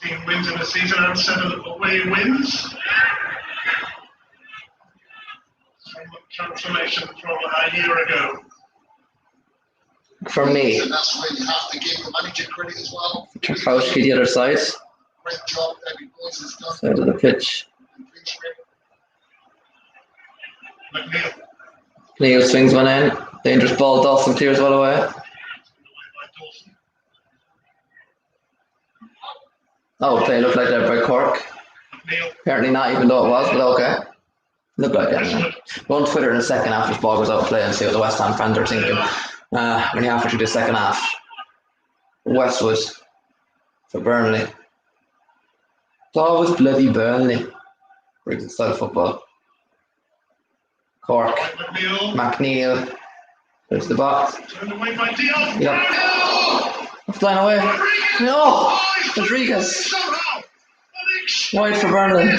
17 wins in the season and 7 away wins. Transformation from a year ago. For me. And that's where you have to give the manager credit as well. Trafowski the other side. Great job David Boyce has done. Side of the pitch. McNeil. Neil swings one in. Dangerous ball. Dawson clears well away. Oh, play looked like that by Cork. Apparently not, even though it was, but okay. Looked like that. Go on Twitter in a second after this ball goes out of play and see what the West Ham fans are thinking. When you halfway through the second half. Westwood for Burnley. It's always bloody Burnley. Brings the style of football. Cork. McNeil. There's the box. Turned away by Diop. Yep. Flying away. No! Rodriguez. Wide for Burnley.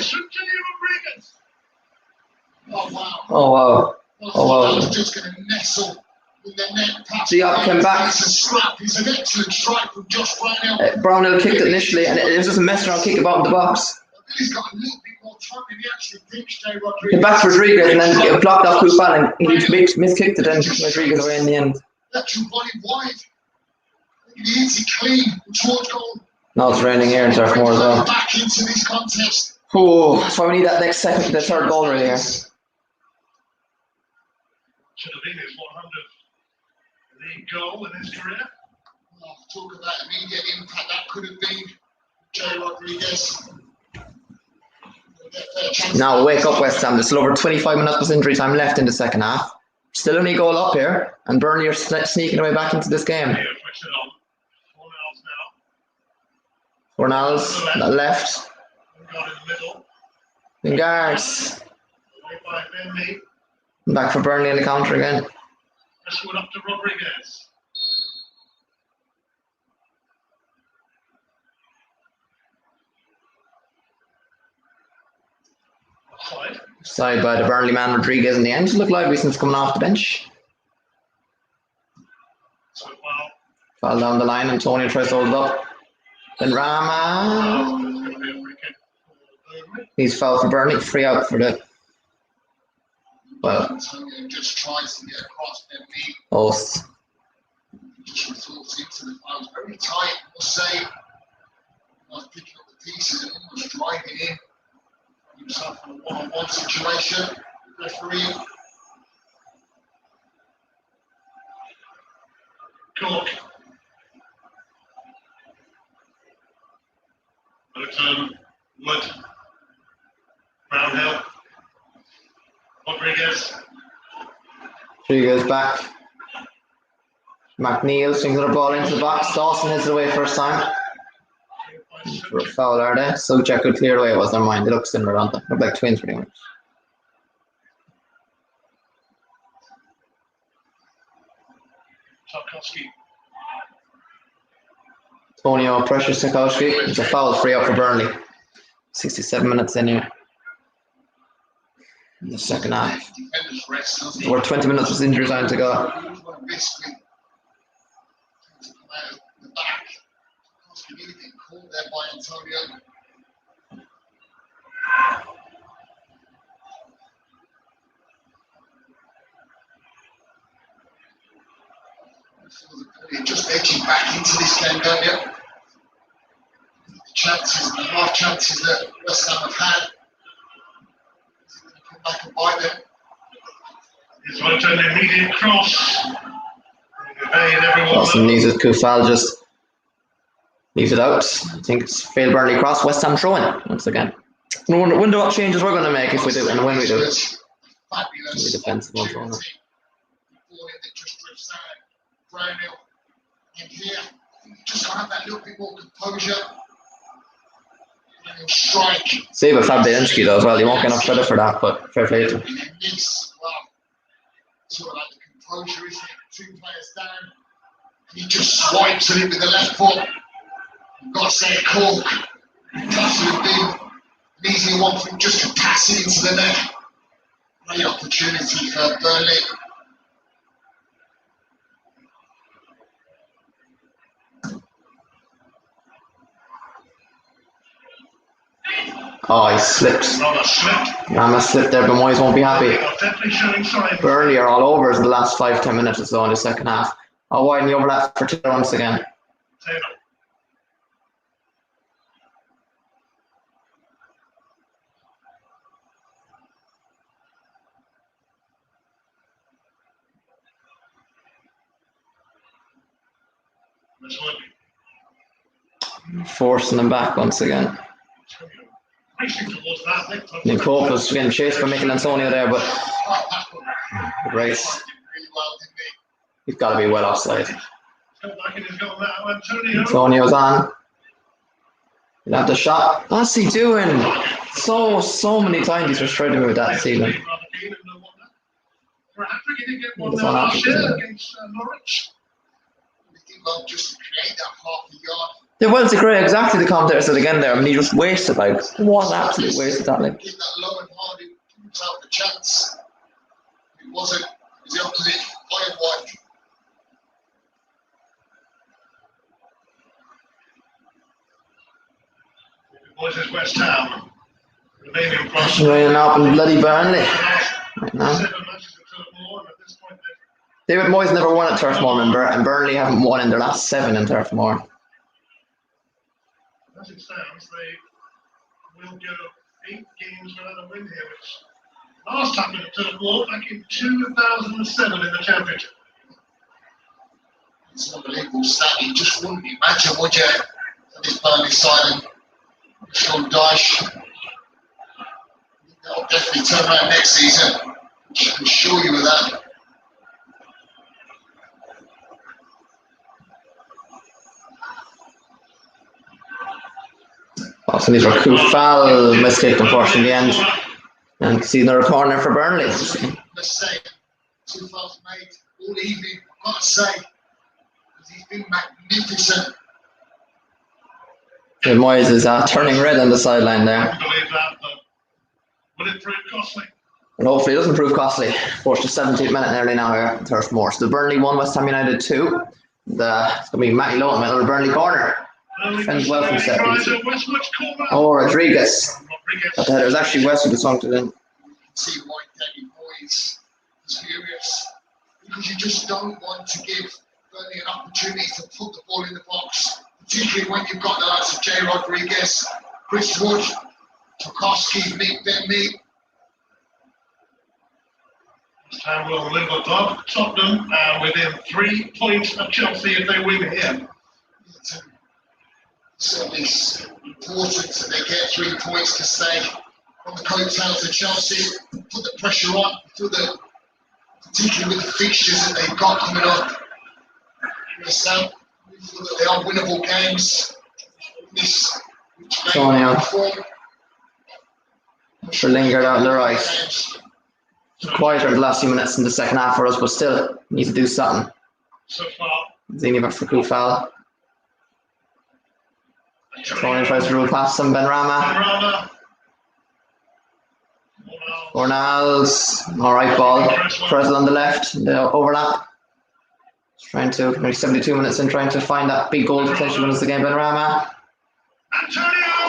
Oh wow. Oh wow. Oh wow. He's just going to nestle in the net. Diop came back. It's a slap. It's an excellent strike from Josh Brownhill. Brownhill kicked it initially, and it was just a mess around kick about in the box. He's got a little bit more time than he actually thinks, Jay The Rodriguez. back to Rodriguez, and then it blocked off Koufal, and he miskicked it, and Rodriguez away in the end. That's your body wide. He hits it clean towards goal. Now it's raining here in Turf Moor as well. Back into this contest. Oh, that's why we need that next second, the third goal really here. Should have been his 100th league goal in his career. Oh, talk about immediate impact. That could have been Jay Rodriguez. Now wake up, West Ham. There's still over 25 minutes of injury time left in the second half. Still only goal up here, and Burnley are sneaking away back into this game. Fornals left. Lingard. Back for Burnley in the counter again. This one up to Rodriguez. Side by the Burnley man Rodriguez in the end. Looked lively since coming off the bench. Fell down the line, Antonio tries to hold it up. Then Rama. He's fouled for Burnley, free out for the. Well. Antonio just tries to get across their knee. Post. Just resorts into the foul. Very tight, I must say. Not picking up the pieces and almost driving in. Himself in a one-on-one situation. Referee. Cork. Wood. Brownhill. Rodriguez. Rodriguez back. McNeil swings the ball into the box. Dawson hits it away first time. For a foul, are they? Sobchak could clear it away. It was their mind. They look similar, don't they? Look like twins pretty much. Tarkowski. Antonio pressures Tarkowski. It's a foul, free out for Burnley. 67 minutes in here. In the second half. We're 20 minutes of injury time to go. Called there by Antonio. Just edging back into this game, don't you? The chances, the half chances that West Ham have had. Come back and bite them. He's going to an immediate cross. Dawson needs it. Kufal just leaves it out. I think it's failed Burnley cross. West Ham throw in once again. I wonder what changes we're going to make if we do and when we do. Fabulous. Defensive ones, Ball that just drifts out. Brownhill in here. You just got to have that little bit more composure. And strike. Save a Fabianski though as well. He won't get enough credit for that, but fair play to him. Sort of like the composure, isn't it? Two players down. And he just swipes at it with the left foot. You've got to say Cork. That would have been an easy one for him just to pass it into the net. Great opportunity for Burnley. Oh, he slipped. Rama slipped there, but Moyes won't be happy. Burnley are all over us in the last 5-10 minutes or so in the second half. I'll widen the overlap for Taylor once again. Forcing them back once again. Cope was getting chased by Mikel Antonio there, but the race, he's got to be well offside. Antonio's on. He'll have the shot. What's he doing? So many times he's frustrated me with that season. Yeah, well, it's great. Exactly the commentator said again there. I mean, he just wasted, like, what an absolute waste of that. Like, Get that low and hard, he without the chance. It wasn't. It was the opposite. Iron white. Boys is West Ham. Remaining cross. Raining up in bloody Burnley right now. David Moyes never won at Turf Moor, remember, and Burnley haven't won in their last 7 in Turf Moor. As it stands, they will go 8 games without a win here, which last time it took ball back in 2007 in the Championship. It's an unbelievable stat. You just wouldn't imagine, would you, that this Burnley side and Sean Dyche, they'll definitely turn around next season. I can assure you of that. Also, these were Koufal mistake, unfortunately, in the end. And see another corner for Burnley. Let's say, 2008, all evening, I've got to say, because he's been magnificent. Good Moyes is turning red on the sideline there. I believe that, but will it prove costly? And hopefully it doesn't prove costly. Forced to 17th minute nearly now here at Turf Moor. So Burnley 1, West Ham United 2. It's going to be Matty Lowe in the middle of the Burnley corner. Defends well from set. Oh, Rodriguez. But the header was actually West who sunk it in. See why Danny Moyes is furious. Because you just don't want to give Burnley an opportunity to put the ball in the box. Particularly when you've got the likes of Jay Rodriguez, Chris Wood, Tarkowski, Ben Mee. West Ham will live above Tottenham within 3 points of Chelsea if they win here. It's certainly important that they get 3 points to stay on the coattails of Chelsea, put the pressure on, particularly with the fixtures that they've got coming up. West Ham, we feel that they are winnable games. This Antonio for Lingard out on the right. Quieter the last few minutes in the second half for us, but still need to do something. So far, Zini back for Koufal. Antonio tries to rule past him. Benrahma. Fornals. Alright ball. Presel on the left. The overlap. Trying to, maybe 72 minutes in, trying to find that big goal to potentially win us the game. Benrahma.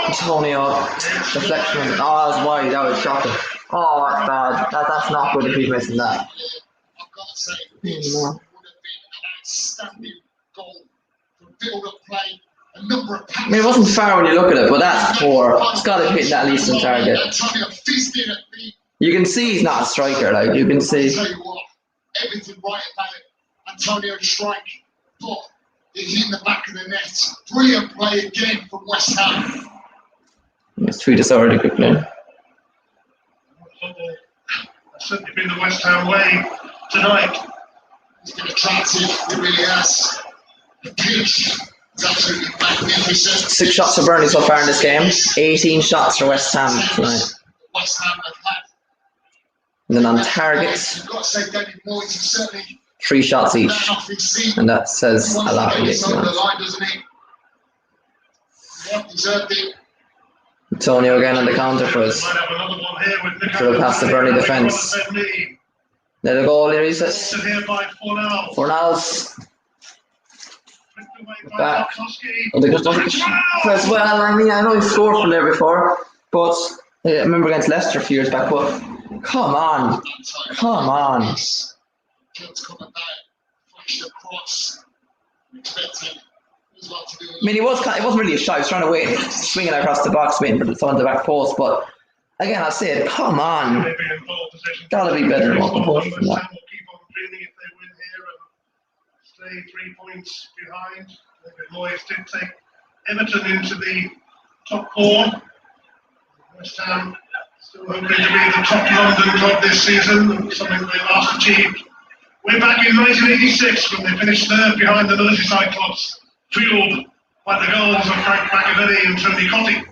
Antonio. Deflection. Oh, that was wide. That was shocking. Oh, that's bad. That's not good if he's missing that. I've got to say, this would have been an outstanding goal for build-up play. A number of I mean, it wasn't far when you look at it, but that's poor. It's got to hit that least on target. You can see he's not a striker, like, you can see. I'll tell you what, everything right about it. Antonio strike, but it hit in the back of the net. Brilliant play again from West Ham. Let's tweet us already quickly. That's certainly been the West Ham way tonight. It's been attractive, it really has. The pitch is absolutely magnificent. 6 shots for Burnley so far in this game. 18 shots for West Ham tonight. West Ham have had. And then on targets, You've got to say David Moyes is certainly 3 shots each. And that says a lot, really. Yeah, deserved it. Antonio again on the counter for us. Might have another one here with Through past the Burnley defence. There the goal here, he says. Here by Fornals. Fornals. Flicked away by Back. Tarkowski. Oh, they just as well. I mean, I know he scored from there before, but I remember against Leicester a few years back. But come on, come on. Kids coming back, flashed across, expecting. I mean, it wasn't really a shot. He was trying to wait, swinging across the box, waiting for someone to the back post. But again, I say it. Come on, gotta be better than what the post from that. Keep on feeling if they win here and stay 3 points behind. David Moyes did take Everton into the top 4. West Ham still hoping to be the top London club this season, something they last achieved. We're back in 1986 when they finished third behind the Merseyside clubs, fueled by the goals of Frank McAvenny and Tony Cottee.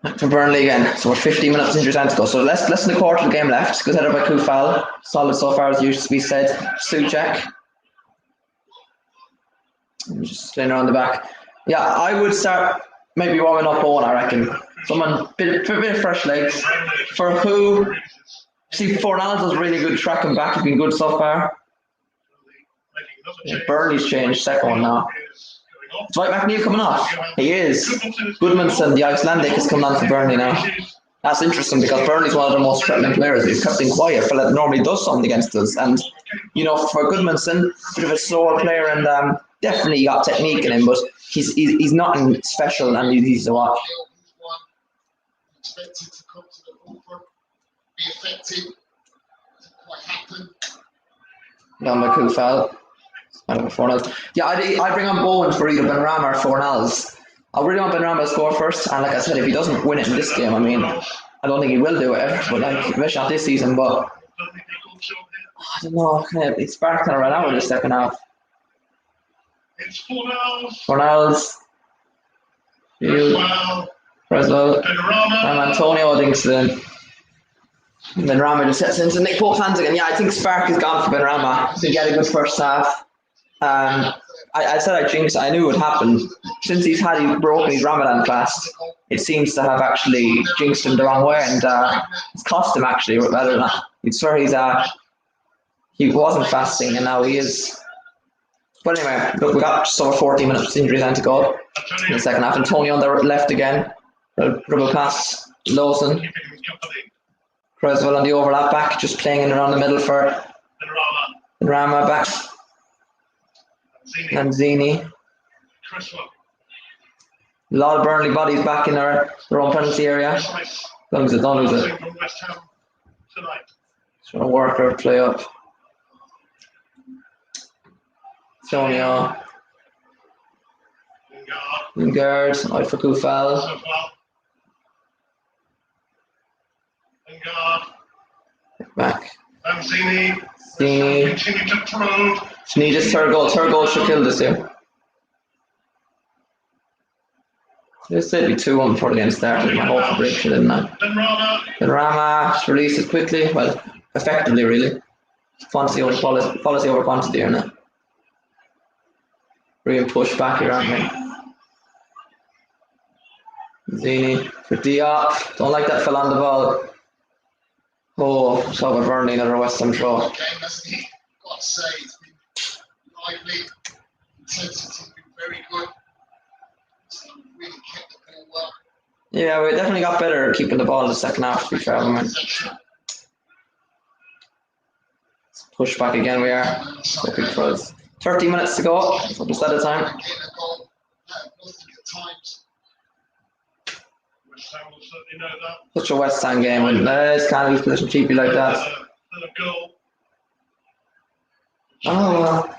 Back to Burnley again. So we're 15 minutes injury time to go. So less than a quarter of the game left. Good header by Koufal. Solid so far, as used to be said. Souček. Just playing around the back. Yeah, I would start maybe warming up Owen, I reckon. Someone, bit of fresh legs. For who? See, Fornals was really good tracking back. He's been good so far. Yeah, Burnley's changed. Second one now. Is Dwight McNeil coming off? He is. Goodmanson, the Icelandic, is coming on for Burnley now. That's interesting because Burnley's one of the most threatening players. He's kept him quiet. Fella that normally does something against us. And, you know, for Goodmanson, bit of a slower player and definitely got technique in him, but he's nothing special and he's easy to watch. Expected to come to the forefront, be effective. Doesn't quite happen. Down by Kufal. 4-0. Yeah, I'd bring on Bowen for either Benrahma or Fornals. I really want Benrahma to score first, and like I said, if he doesn't win it in this game, I mean, I don't think he will do it, but like, especially not this season, but I don't know, it's sparked kind of right out in the second half. It's Fornals. Fornals. Creswell. Antonio, I think so then. Benrahma just sets into Nick Pope's hands again. Yeah, I think Spark is gone for Benrahma. He had a good first half. I said I jinxed. I knew it would happen. Since he's broken his Ramadan fast, it seems to have actually jinxed him the wrong way, and it's cost him actually. Rather than you'd swear he wasn't fasting, and now he is. But anyway, look, we got just over 40 minutes injury time to go in the second half. And Tony on the left again, dribble pass, Lawson. Creswell on the overlap back, just playing in around the middle for Benrahma back. Lanzini. A lot of Burnley bodies back in their own penalty area. Don't lose it. Trying to work or play up. Sonia. Lingard. Out for Kufal. Back. Zini. Sneed's third goal. Third goal should kill this here. This would be 2-1 before the game started. My hope for prediction, didn't I? Benrahma just releases quickly. Well, effectively, really. Quantity over quality over quantity here now. Real push back here, aren't we? Zini for Diop. Don't like that fell on the ball. Oh, talk about Burnley, another Westham throw. Got to say, it's been lively, intensity has been very good. So really kept the ball well. Yeah, we definitely got better at keeping the ball in the second half, to be fair. Push back again, we are. Looking for us. 30 minutes to go, so just at a time. Such a West Ham game, and it's kind of position cheapy like that. Oh, well.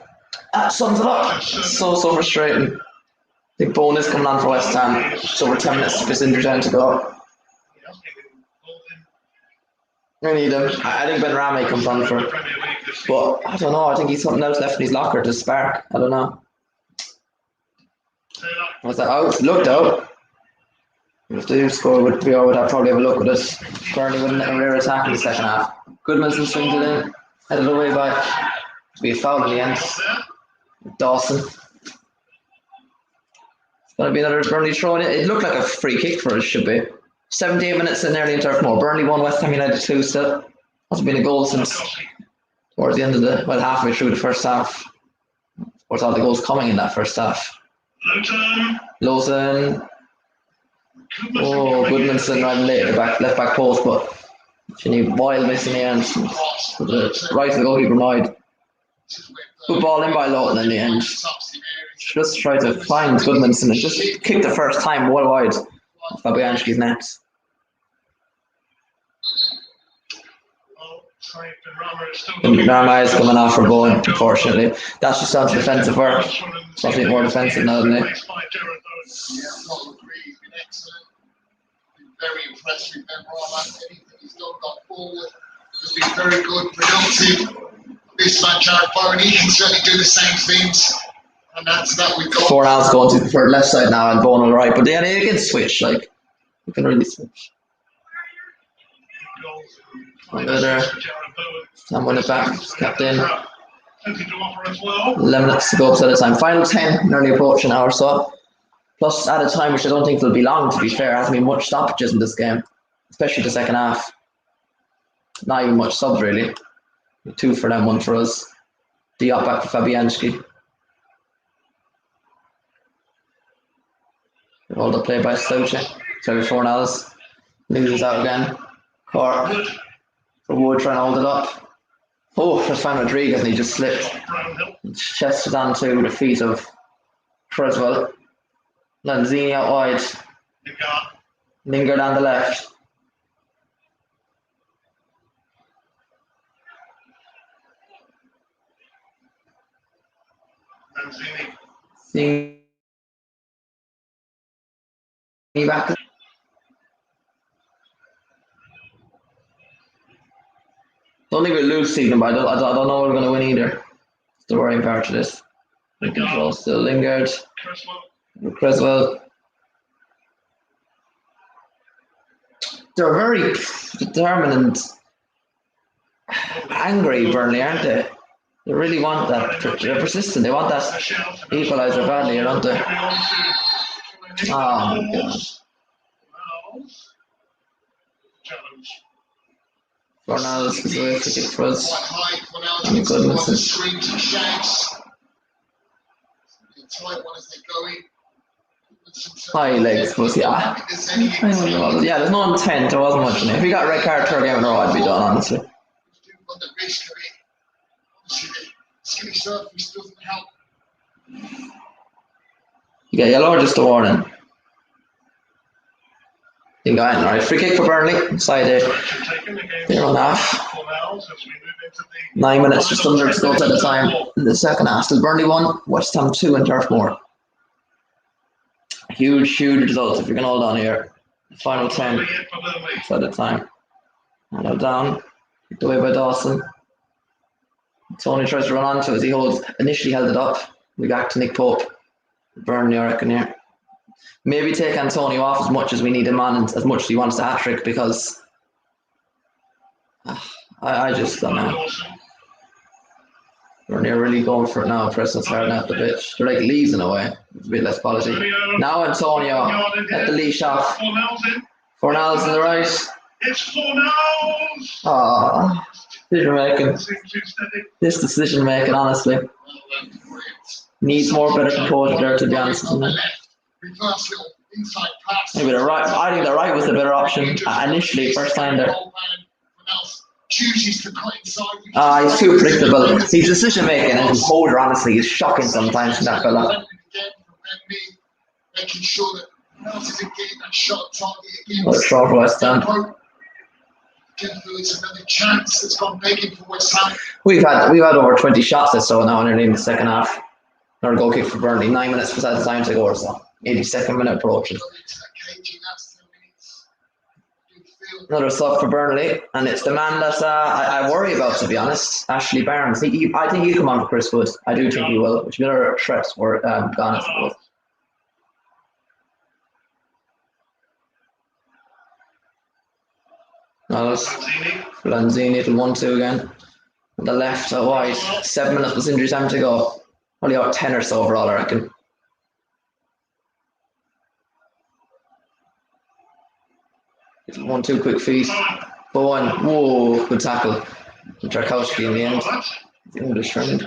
That sums it up. So frustrating. Big bonus coming on for West Ham. It's over 10 minutes of this injury time to go. We need him. I think Benrahma comes on for, but I don't know. I think he's something else left in his locker to spark. I don't know. Was that out? Looked out. If they do score, would probably have a look at this. Burnley with a rare attack in the second half. Goodmanson swings it in, headed away by. To be a foul in the end. Dawson. It's going to be another Burnley throw in. It looked like a free kick for us, should be. 78 minutes in nearly in Turf Moor. Burnley 1, West Ham United 2 still. Hasn't been a goal since towards the end of halfway through the first half. Of course, all the goals coming in that first half. Lawson. Oh, Goodmanson right late at the left back post, but Chinny wild miss in the end. Right to the goalkeeper wide. Good ball in by Lawton in the end. Just try to find Goodmanson and just kick the first time well wide. Fabianski's net. Benrahma is coming off for Bowen, unfortunately. That's just down to defensive work. It's a bit more defensive now, isn't it? Yeah, I've got to agree. He's been excellent. Been very impressed with Benrahma. Anything he's done, got forward. He's been very good, productive. This man, Jared Bowen, he can certainly do the same things. And that's that we've got. Fornals going to the left side now and Bowen on the right, but they can switch, like, you can really switch. Better. And win it back. Captain. 11 minutes to go up at a time. Final 10, nearly approaching an hour or so. Plus at a time which I don't think will be long, to be fair. There hasn't been much stoppages in this game, especially the second half. Not even much subs, really. 2 for them, 1 for us. Diop back for Fabianski. All the play by Sloucher. Sorry, Fornals. Loses out again. Cork. For Wood trying to hold it up. Oh, that's Fan Rodriguez, and he just slipped. Chested onto the feet of Creswell. Lanzini out wide. Lingard on the left. Seeing back. Don't think we'll lose Stephen, but I don't know we're going to win either. It's the worrying part of this. Control still Lingard. Creswell. They're very determined and angry, Burnley, aren't they? They really want that. They're persistent. They want that equaliser badly, aren't they? Oh, my God. Fornals is away for kick for us. Oh, goodness. High legs, but yeah. Yeah, there's no intent. There wasn't much in it. If we got a red card third game in a row, I'd be done, honestly. You get yellow or just a warning? You got it, alright. Free kick for Burnley, side 0.5. 9 minutes just under to go to the time in the second half. Still Burnley 1, Westham 2 in Turf Moor. Huge result if you can hold on here. Final 10 for the time. Now down, kicked away by Dawson. Tony tries to run onto it as he initially held it up. We got to Nick Pope. Burnley, I reckon, here. Maybe take Antonio off as much as we need him on and as much as he wants a hat-trick because I just don't know. Burnley are really going for it now, pressing hard at the pitch. They're like leaves in a way, it's a bit less quality. Now Antonio, let the leash off. Fornals in the right. It's Fornals! Ah, decision making. This decision making, honestly. Needs more better composure there, to be honest. Maybe the right. I think the right was the better option initially, first time there. He's too predictable. His decision making and composure, honestly, is shocking sometimes from that fella. What a throw for Westham. We've had over 20 shots or so now in the second half. Another goal kick for Burnley. 9 minutes beside the time to go or so. 82nd minute approaching. Another sub for Burnley, and it's the man that I worry about, to be honest. Ashley Barnes. I think he'll come on for Chris Wood. I do think he will, which better threats were gone, I suppose. Lanzini, it'll 1-2 again. On the left, out wide. 7 minutes plus injury time to go. Only about 10 or so overall, I reckon. It'll 1-2 quick feet. Bowen, whoa, good tackle. Drakowski in the end. The English friend.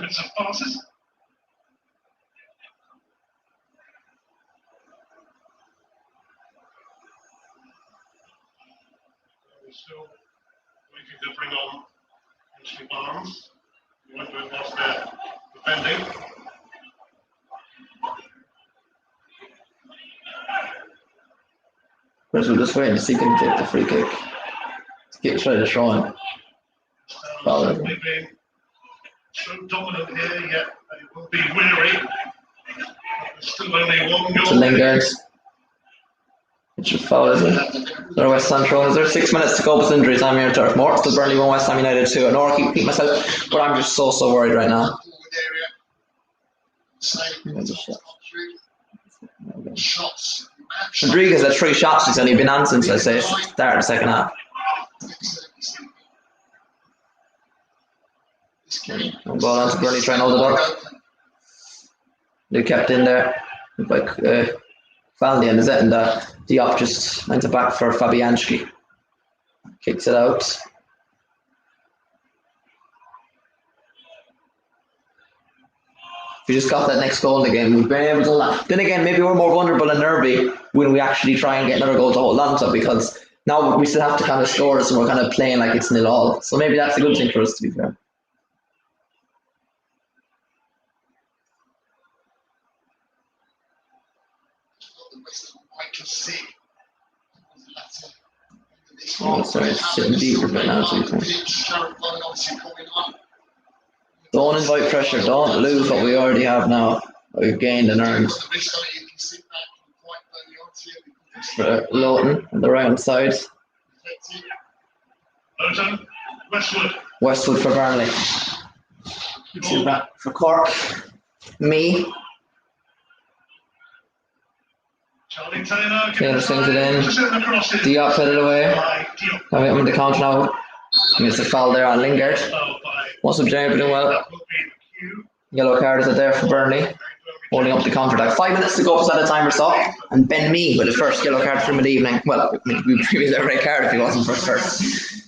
Still waiting to bring on Ashley Barnes. We wonder whilst they're defending. Chris will just wait and see if he can take the free kick. Let's try to throw him. We've been so dominant here, yet they will be weary. There's still only one goal. To Lingard. Which is foul, is it? They're West Central. Is there 6 minutes to go with injuries? I'm here in Turf Moor. Still Burnley 1, West Ham United 2. I know I keep myself, but I'm just so worried right now. Rodriguez had 3 shots. He's only been on since, I say, start of the second half. Ball on to Burnley, trying to hold it up. They kept in there. Like, found the end of it, and Diop just went it back for Fabianski. Kicks it out. If we just got that next goal in the game, we've been able to do that. Then again, maybe we're more vulnerable and nervy when we actually try and get another goal to hold on to, because now we still have to kind of score us and we're kind of playing like it's 0-0. So maybe that's a good thing for us, to be fair. Westham might concede. Oh, sorry, it's sitting deeper but now. Don't invite pressure. Don't lose what we already have now. What we've gained and earned. For Lowton on the right hand side. Lowton, Westwood. Westwood for Burnley. For Cork. Me. Charlie Taylor. Taylor swings it in. Diop hit it away. Coming up on the count now. It's a foul there on Lingard. What's up, Jamie? Doing well. Yellow card is there for Burnley. Holding up the counter attack. 5 minutes to go at a time or so. And Ben Mee with the first yellow card for him in the evening. Well, we'd previously have a red card if he wasn't for first.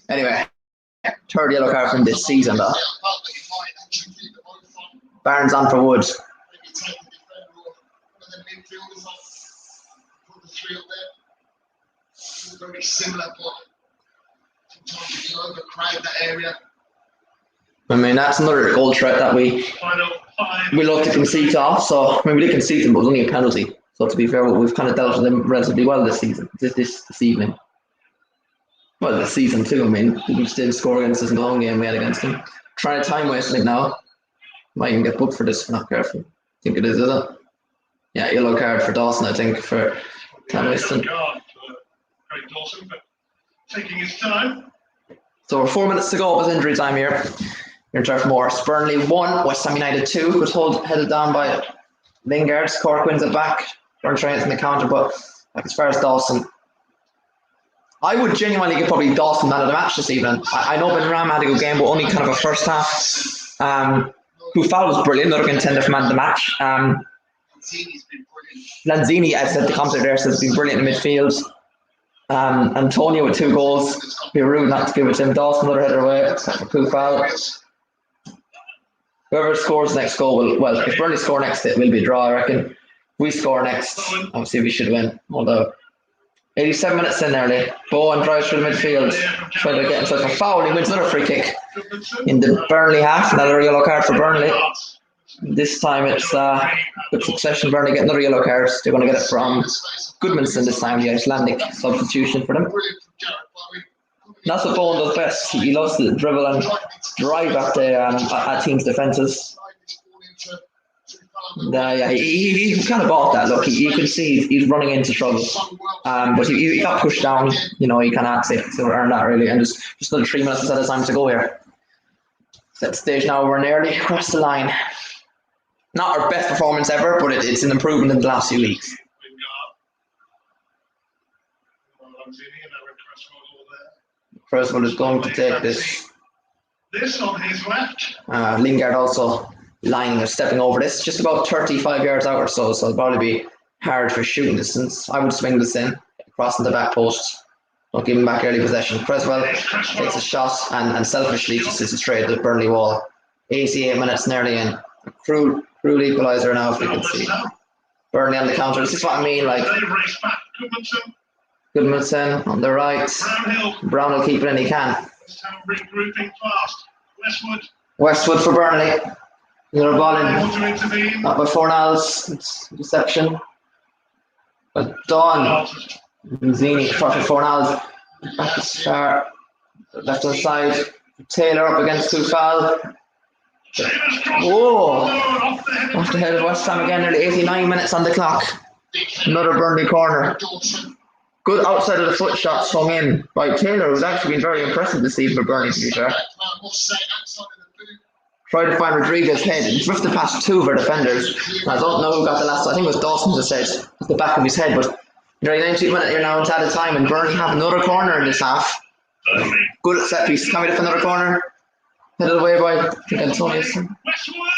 Anyway, third yellow card from this season though. Barnes on for Wood. Very similar, but sometimes you can overcrowd that area. I mean, that's another goal threat that we look to concede off. So, I mean, we did concede them, but it was only a penalty. So, to be fair, we've kind of dealt with them relatively well this season, this evening. Well, this season too. I mean, we just didn't score against us in the home game we had against them. Trying to time waste it now. Might even get booked for this if we're not careful. I think it is it? Yeah, yellow card for Dawson, I think, for time wasting. Great Dawson, but taking his time. So we're 4 minutes to go with injury time here. You're in Turf Moor. Burnley 1, West Ham United 2. Good headed down by Lingard. Cork wins it back. Burnley trying in the counter, but like as far as Dawson, I would genuinely give probably Dawson man of the match this evening. I know Ben Ram had a good game, but only kind of a first half. Kufal was brilliant, another contender for man of the match. Lanzini, I said the commentator there, says been brilliant in midfield. Antonio with 2 goals. Be rude not to give it to him. Dawson another header away for Kufal. Whoever scores next goal will, well, if Burnley score next, it will be a draw, I reckon. If we score next, obviously we should win. Although 87 minutes in early. Bowen drives through the midfield, trying to get himself a foul. He wins another free kick in the Burnley half. Another yellow card for Burnley. This time it's good succession. Burnley get another yellow card. They're going to get it from Goodmanson this time, the Icelandic substitution for them. That's what Bowen does best. He loves to dribble and drive at teams' defences. Yeah, he kind of bought that. Look, you can see he's running into trouble. But he got pushed down. You know, he kind of had to earn that really. And just another 3 minutes at a time to go here. Set stage now. We're nearly across the line. Not our best performance ever, but it's an improvement in the last few weeks. Cresswell is going to take this. This on his left. Lingard also lining or stepping over this, just about 35 yards out or so it'll probably be hard for shooting distance. I would swing this in, crossing the back post. Don't give him back early possession. Cresswell takes a shot and selfishly just sits straight at the Burnley wall. 88 minutes nearly in. A crude equaliser now, if you can see. Burnley on the counter. This is what I mean, like Goodmanson on the right. Brown will keep it and he can. Regrouping fast. Westwood for Burnley. Another ball in. Not by Fornals. It's deception. But Dawn. Zini for Fornals. Back to start. Left hand side. Taylor up against Kufal. Whoa! Off the head of West Ham again. Nearly 89 minutes on the clock. Another Burnley corner. Good outside of the foot shot swung in by Taylor, who's actually been very impressive this season for Burnley, to be fair. Tried to find Rodriguez's head. He drifted past 2 of our defenders. I don't know who got the last. I think it was Dawson that said at the back of his head. But nearly 90 minutes here now into added time, and Burnley have another corner in this half. Good at set piece. Can we lift another corner? Headed away by Antonio.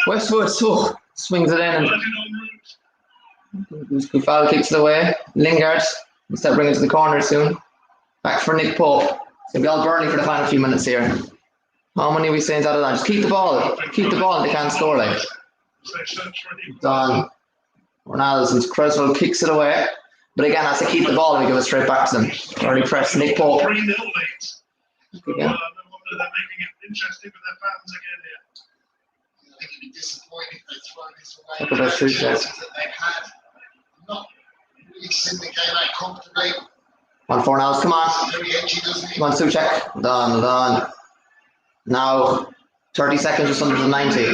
Westwood swings it in, and Kufal kicks it away. Lingard. Instead of bringing it to the corner soon. Back for Nick Pope. It's going to be all Burnley for the final few minutes here. How many are we saying out of that? Just keep the ball. Keep the ball and they can't score like. Don Ronaldo's Cresswell kicks it away. But again, has to keep the ball and we give it straight back to them. Early press, Nick Pope. They're making it interesting with their fans again here. I think it'd be disappointing if they throw this away. Look at those 3 shots. That they've had. Not really Mixing the game out comfortably. 1-4 now. Come on. Very edgy, doesn't he? Come on, Suchek. Done. Now, 30 seconds just under the 90.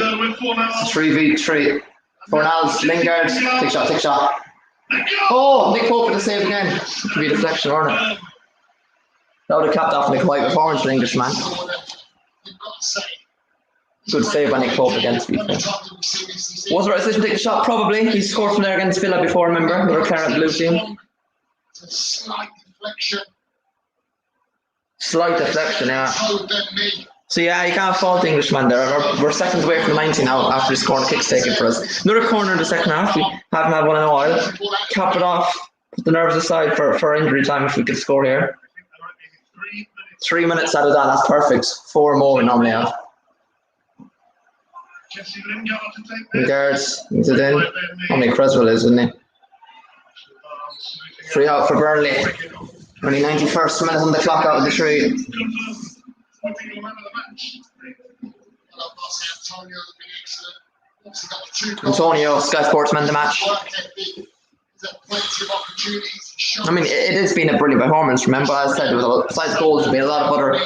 3v3. Fornals, Lingard. Take shot. Oh, Nick Pope with a save again. Could be a deflection, or not. That would have capped off Nick White performance for Englishman. You've got to say, Good save by Nick Pope again, to be fair. Was the right decision to take a shot? Probably. He scored from there against Villa before, remember? Another Claret blue team. it's a slight deflection. Slight deflection, yeah. Told them me. So yeah, you can't fault the Englishman there. We're seconds away from the 90 now after this corner kick's taken for us. Another corner in the second half. We haven't had one in a while. Cap it off. Put the nerves aside for injury time if we could score here. 3 minutes added on. That's perfect. 4 more we normally have. Lingard's into it in. Only Creswell is, isn't he? Free out for Burnley. Only 91st minute on the clock out of the tree. Antonio, Sky Sports man of the match. I mean, it has been a brilliant performance, remember? As I said, besides goals, there's been a lot of other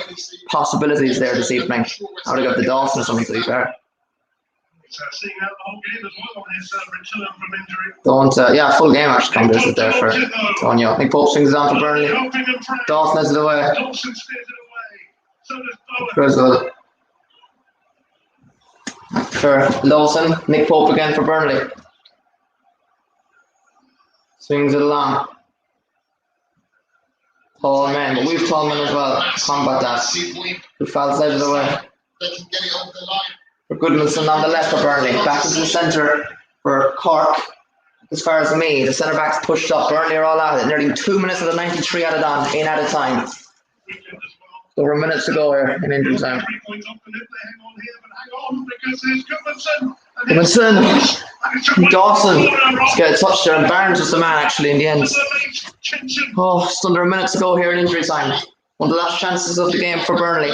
possibilities there this evening. I would have got the Dawson or something, to be fair. Don't, yeah, full game actually come visit there for Antonio. Nick Pope swings it on for Burnley. Dawson has it away. Creswell. For Lawson. Nick Pope again for Burnley. Swings it along. Tall man, but we've tall men as well. Combat that. Who fouls out of the way. For Goodmanson on the left for Burnley. Back into the centre for Cork. As far as me, the centre backs pushed up. Burnley are all at it. Nearly 2 minutes of the 93 added on, in at a time. Over a minute to go here in injury time. Goodmanson. Dawson. Let's get a touch there, and Barnes was the man actually in the end. Oh, just under a minute to go here in injury time. One of the last chances of the game for Burnley.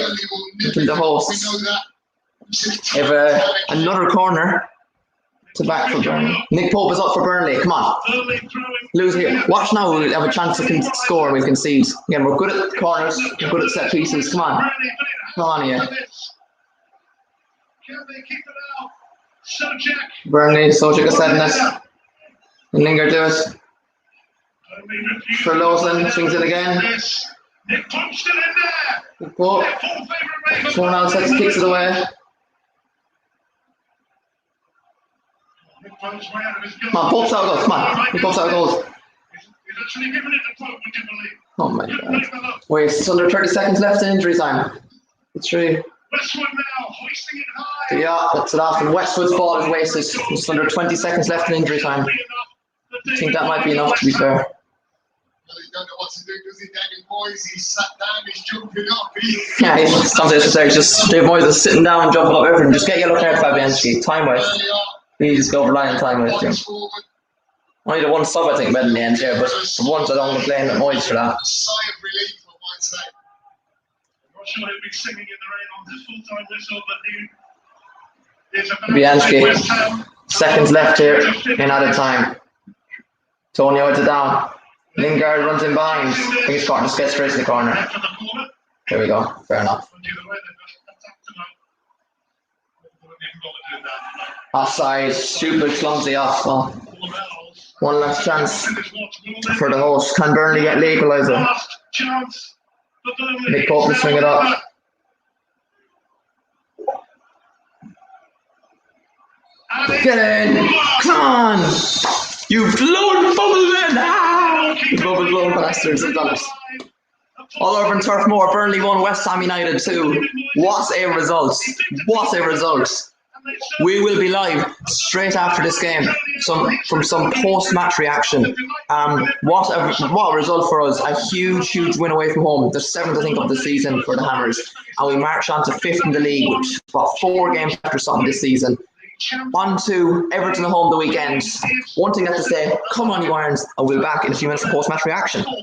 Looking the hosts. They have another corner to back for Burnley. Nick Pope is up for Burnley. Come on. Lose here. Watch now. We'll have a chance to score and we'll concede. Again, we're good at the corners. We're good at set pieces. Come on. Come on here. Burnley, Sojak is setting this. And Lingard do it. For Lawson, swings it again. Nick Pope. Fornals kicks it away. Come on, Pope's out of goals. Come on. He Pope's out of goals. Oh my god. Wait, it's under 30 seconds left in injury time. It's true. Yeah, that's it off. And Westwood's ball is wasted. It's under 20 seconds left in injury time. I think that might be enough, to be fair. Well, he don't know what to do, does he, David Moyes? He's sat down, he's jumping up. Yeah, he's something to say. Just Dave Moyes is sitting down, jumping up, everything. Just get yellow card, Fabianski. Time waste. Please go rely on time waste. Yeah. Only the one sub, I think, better in the end here, but for once I don't want to blame Moyes for that. Sigh of relief, I might say. I'm not sure he'll be singing in the rain on this full-time whistle, but he is Fabianski. Seconds left here in added time. Antonio heads it down. Lingard runs in behind. I think he's caught and just gets straight to the corner. There we go. Fair enough. Offside. Stupid, clumsy off. Oh. One last chance for the host. Can Burnley get the equaliser? Nick Pope will swing it up. Get in! Come on! You blown bubble then! Ah! You blown bastards have done it. All over in Turf Moor, Burnley 1, Westham United 2. What a result! What a result! We will be live straight after this game from some post-match reaction. What a result for us. A huge win away from home. The 7th, I think, of the season for the Hammers. And we march on to 5th in the league, which is about 4 games after something this season. On to Everton at home the weekend. One thing I have to say, come on you Irons, and we'll be back in a few minutes for post-match reaction.